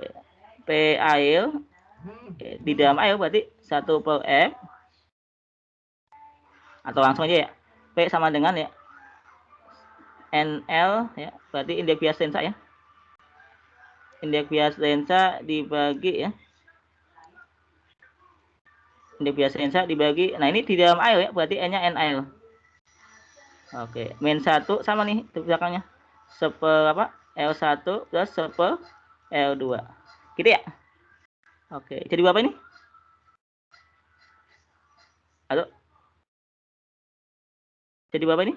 P air. Oke, di dalam air berarti 1 per F. Atau langsung aja ya. P sama dengan ya. NL ya. Berarti indeks bias lensa ya. Indeks bias lensa dibagi ya. Indeks bias lensa dibagi. Nah, ini di dalam air ya. Berarti N-nya N air. Oke, min 1 sama nih di belakangnya. 1 per apa? L1 plus 1 per L2. Gitu ya? Oke, jadi berapa ini? Halo? Jadi berapa ini?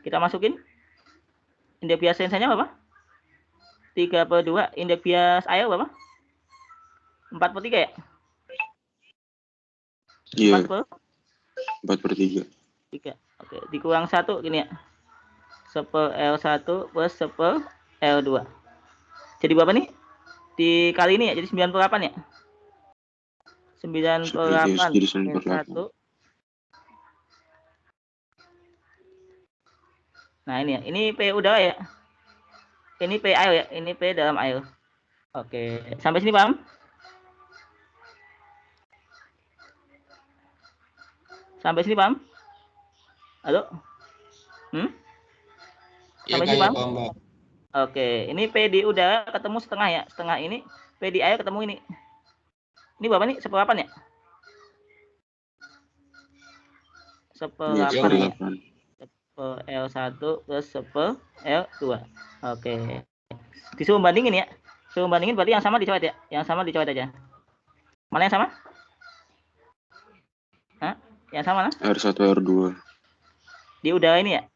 Kita masukin. Indeks bias lensanya berapa? 3/2. Indeks bias air berapa? 4/3 ya? Iya. 4/3. 4/3. Oke, dikurang 1 gini ya. 1 per L1 plus 1 per L2. Jadi berapa nih? Dikali ini ya, jadi 9/8 ya? 9/8 Jadi min 1. Nah, ini ya. Ini P udara ya. Ini P air ya. Ini P dalam air. Oke, sampai sini paham? Sampai sini paham? Halo? Sampai sini paham? Oke, ini P di udara ketemu setengah ya. Setengah ini. P di air ketemu ini. Ini berapa nih? 1/8 ya? 1/8 ya. Per L1 plus 1 per L2. Oke. Disuruh bandingin ya. Suruh bandingin berarti yang sama dicoret ya. Yang sama dicoret aja. Mana yang sama? Hah? Yang sama lah? R1, R2. Di udara ini ya?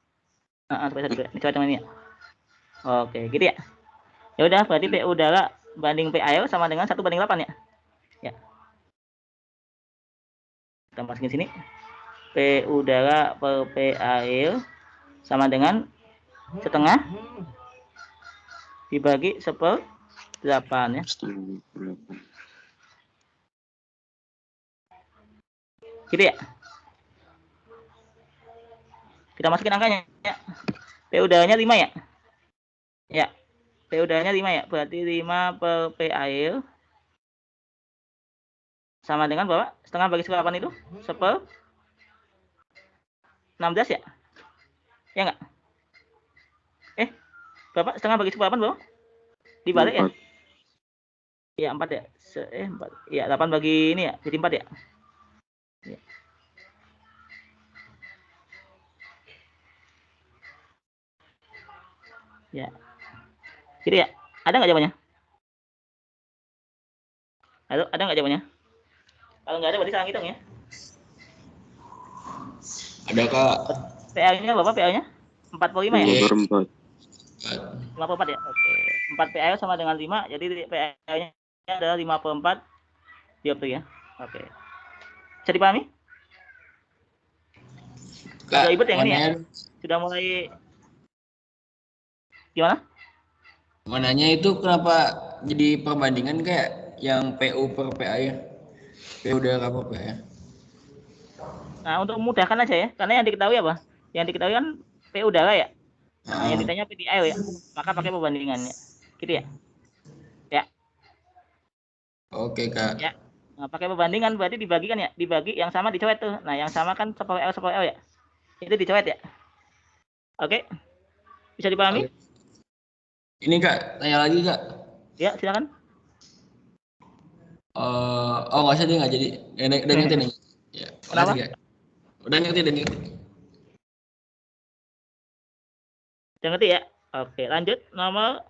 Dicoret sama ini ya. Oke, gitu ya. Ya udah, berarti P udara banding P air sama dengan 1/8 ya. Ya. Kita masukin sini. P udara per P air sama dengan setengah dibagi 1/8 ya. Gitu ya. Kita masukin angkanya ya. P udaranya 5 ya. Ya. P udaranya 5 ya. Berarti 5 per P air sama dengan berapa? Setengah bagi 1/8 itu 1/16 ya? Ya enggak? Berapa? Setengah bagi 1/8 berapa? Dibalik ya? Iya, 4 ya. 4. Iya, 8 bagi ini ya. Jadi 4 ya? Ya. Ya. Gitu ya? Ada nggak jawabannya? Halo, ada nggak jawabannya? Kalau nggak ada berarti salah ngitung ya. Ada Kak. PL-nya berapa PL-nya? 45 ya? 5/4. 54 ya? Oke. 4 PL sama dengan 5, jadi PL-nya adalah 5/4 dioptri ya. Oke. Bisa dipahami? Kak, Agak ribet yang ini ya. mananya, Sudah mulai gimana? mananya itu kenapa jadi perbandingan kayak yang PU per PA ya? PU udara per PA. Nah, untuk memudahkan aja ya. Karena yang diketahui apa? Yang diketahui kan PU udara ya. Nah, yang ditanya PDI ya. Maka pakai perbandingannya. Gitu ya. Ya. Oke Kak. Ya. Nah, pakai perbandingan berarti dibagikan ya. Dibagi yang sama dicoret tuh. Nah, yang sama kan 10L ya. Itu dicoret ya. Oke. Bisa dipahami? Oke. Ini Kak, tanya lagi Kak. Ya, silakan. Oh nggak usah deh, nggak jadi. Udah ngerti nih. Ya, Kenapa? makasih Kak. Udah ngerti. Udah ngerti ya? Oke, lanjut. Nomor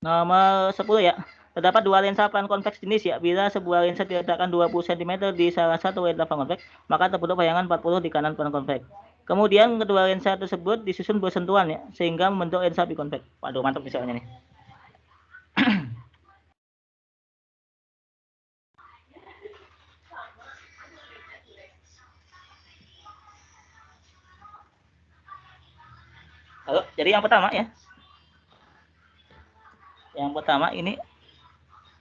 10 ya. Terdapat dua lensa pan konveks jenis ya. Bila sebuah lensa diletakkan 20 cm di salah satu lensa pan konveks, maka terbentuk bayangan 40 di kanan pan konveks. Kemudian kedua lensa tersebut disusun bersentuhan ya, sehingga membentuk lensa bikonveks. Waduh, mantap misalnya nih. Lalu, jadi yang pertama ya. Yang pertama ini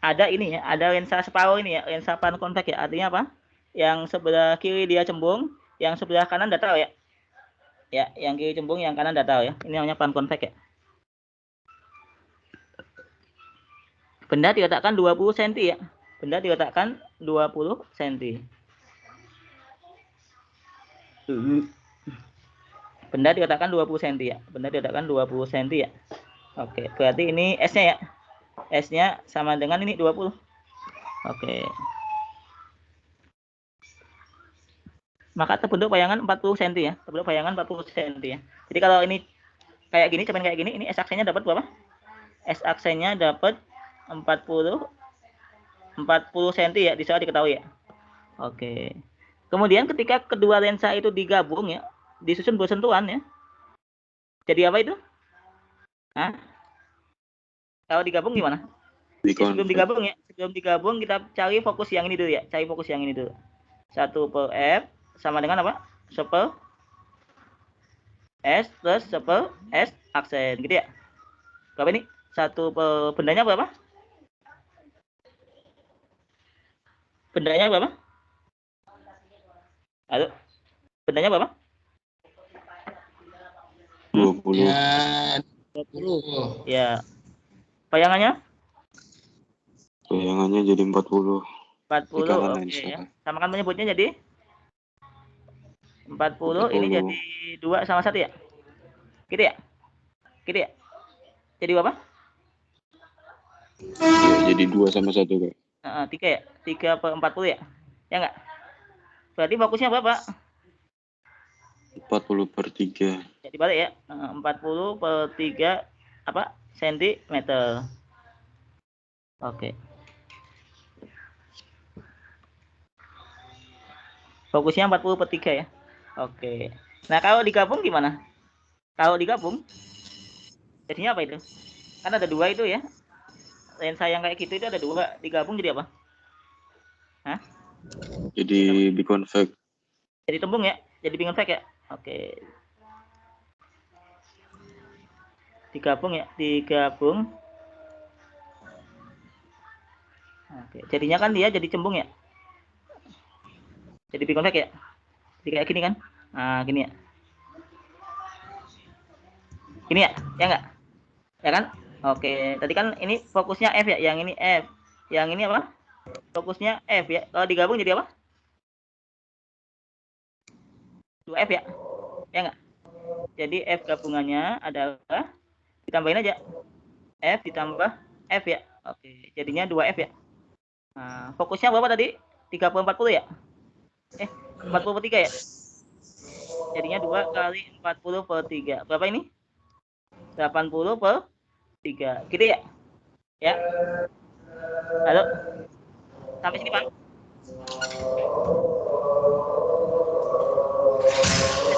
ada ini ya, ada lensa separuh ini ya, lensa pan konveks ya. Artinya apa? Yang sebelah kiri dia cembung, yang sebelah kanan datar ya. Ya, yang kiri cembung, yang kanan datar ya. Ini namanya pan konveks ya. Benda diletakkan 20 cm ya. Benda diletakkan 20 cm. Benda diletakkan 20 cm ya. Benda diletakkan 20 cm ya. Oke, berarti ini S-nya ya. S-nya sama dengan ini 20. Oke. Maka terbentuk bayangan 40 cm ya. Terbentuk bayangan 40 cm ya. Jadi kalau ini kayak gini, cermin kayak gini, ini S-aksennya dapat berapa? S-aksennya dapat 40 cm ya, bisa diketahui ya. Oke. Kemudian ketika kedua lensa itu digabung ya, disusun bersentuhan ya. Jadi apa itu? Hah? Kalau digabung gimana? Ya, sebelum digabung ya, sebelum digabung kita cari fokus yang ini dulu ya. Cari fokus yang ini dulu. 1/F sama dengan apa? 10 S plus 10 S aksen gitu ya. Berapa ini? Bendanya berapa? Bendanya berapa? Halo? Bendanya berapa? 20. Ya, 20. Ya. Bayangannya? Bayangannya jadi 40. 40. kanan Oke lensa. ya. Sama kan menyebutnya jadi 40, ini 40. jadi 2 sama 1 ya? Gitu ya? Gitu ya? Jadi berapa? Ya, jadi 2 sama 1 Kak. 3 ya? 3/40 ya? Ya enggak? Berarti fokusnya berapa? 40/3. Jadi balik ya. 40/3 apa? Sentimeter. Oke. Fokusnya 40/3 ya. Oke. Nah, kalau digabung gimana? Kalau digabung jadinya apa itu? Kan ada 2 itu ya. Lensa yang kayak gitu itu ada 2, digabung jadi apa? Hah? Jadi biconvex. Jadi tembung ya? Jadi biconvex ya? Oke. Digabung ya? Digabung. Oke. Jadinya kan dia jadi cembung ya? Jadi biconvex ya? Jadi kayak gini kan? Nah, gini ya. Gini ya? Ya enggak? Ya kan? Oke. Tadi kan ini fokusnya F ya? Yang ini F. Yang ini apa? Fokusnya F ya. Kalau digabung jadi apa? 2F ya? Ya enggak? Jadi F gabungannya adalah ditambahin aja. F ditambah F ya. Oke, jadinya 2F ya. Nah, fokusnya berapa tadi? 30/40 ya? 40/3 ya? Jadinya 2 kali 40/3. Berapa ini? 80/3. Gitu ya? Ya. Halo? Sampai sini, Pak?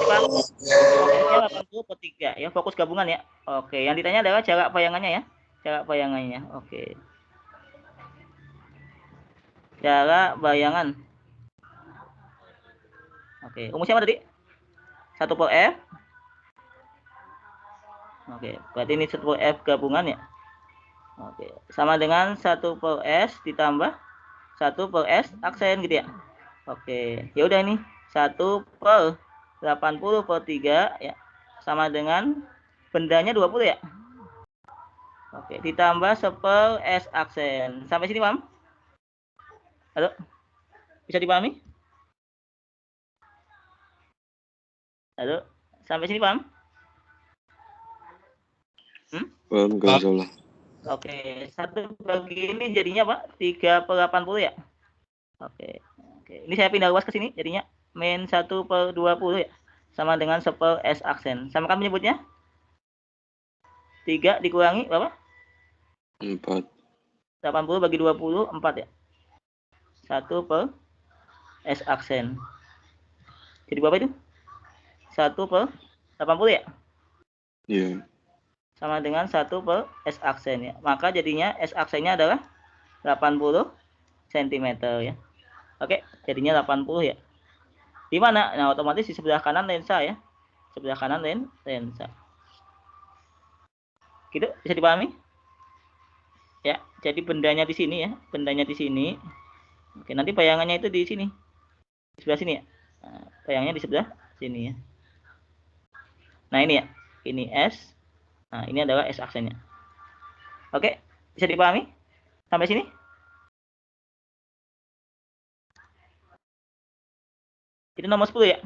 Fokusnya 80 per 3 ya, fokus gabungan ya. Oke, yang ditanya adalah jarak bayangannya ya. Jarak bayangannya. Oke. Jarak bayangan. Oke, rumusnya apa tadi? 1 per F. Oke, berarti ini 1 per F gabungan ya. Oke, sama dengan 1 per S ditambah 1 per S aksen gitu ya. Oke, ya udah ini 1 per 80 per 3 ya, sama dengan bendanya 20 ya. Oke, ditambah 1 per S aksen. Sampai sini paham? Halo? Bisa dipahami? Halo? Sampai sini paham? Paham, gak salah. Oke, 1 bagi ini jadinya apa? 3 per 80 ya? Oke. Oke, ini saya pindah luas ke sini, jadinya min 1 per 20 ya. Sama dengan 1 per S aksen. Sama kan menyebutnya? 3 dikurangi berapa? 4. 80 bagi 20, 4 ya. 1 per S aksen. Jadi berapa itu? 1 per 80 ya? Iya. Sama dengan 1 per S aksen ya. Maka jadinya S aksennya adalah 80 cm ya. Oke, jadinya 80 ya. Di mana? Nah, otomatis di sebelah kanan lensa ya. Sebelah kanan lensa. Gitu, bisa dipahami? Ya, jadi bendanya di sini ya. Bendanya di sini. Oke, nanti bayangannya itu di sini. Di sebelah sini ya. Nah, bayangnya di sebelah sini ya. Nah, ini ya. Ini S. Nah, ini adalah S aksennya. Oke, bisa dipahami? Sampai sini? Itu nomor 10 ya.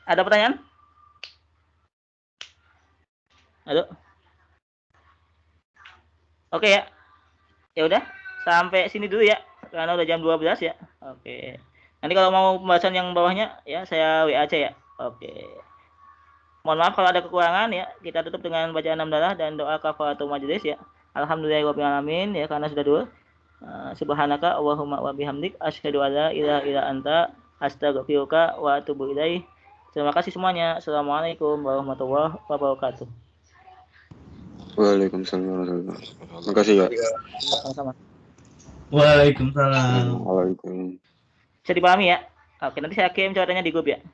Ada pertanyaan? Halo? Oke ya. Ya udah, sampai sini dulu ya. Karena udah jam 12 ya. Oke. Nanti kalau mau pembahasan yang bawahnya ya saya WA aja ya. Oke. Mohon maaf kalau ada kekurangan ya. Kita tutup dengan bacaan hamdalah dan doa kafaratul majelis ya. Alhamdulillahirabbil alamin ya, karena sudah dua. Subhanaka Allahumma wa bihamdik asyhadu alla ilaha illa anta astaghfiruka wa atubu ilaih. Terima kasih semuanya. Assalamualaikum warahmatullahi wabarakatuh. Waalaikumsalam warahmatullahi wabarakatuh. Makasih, Kak. Sama-sama. Waalaikumsalam. Waalaikumsalam. Bisa dipahami ya? Oke, nanti saya kirim catatannya di grup ya.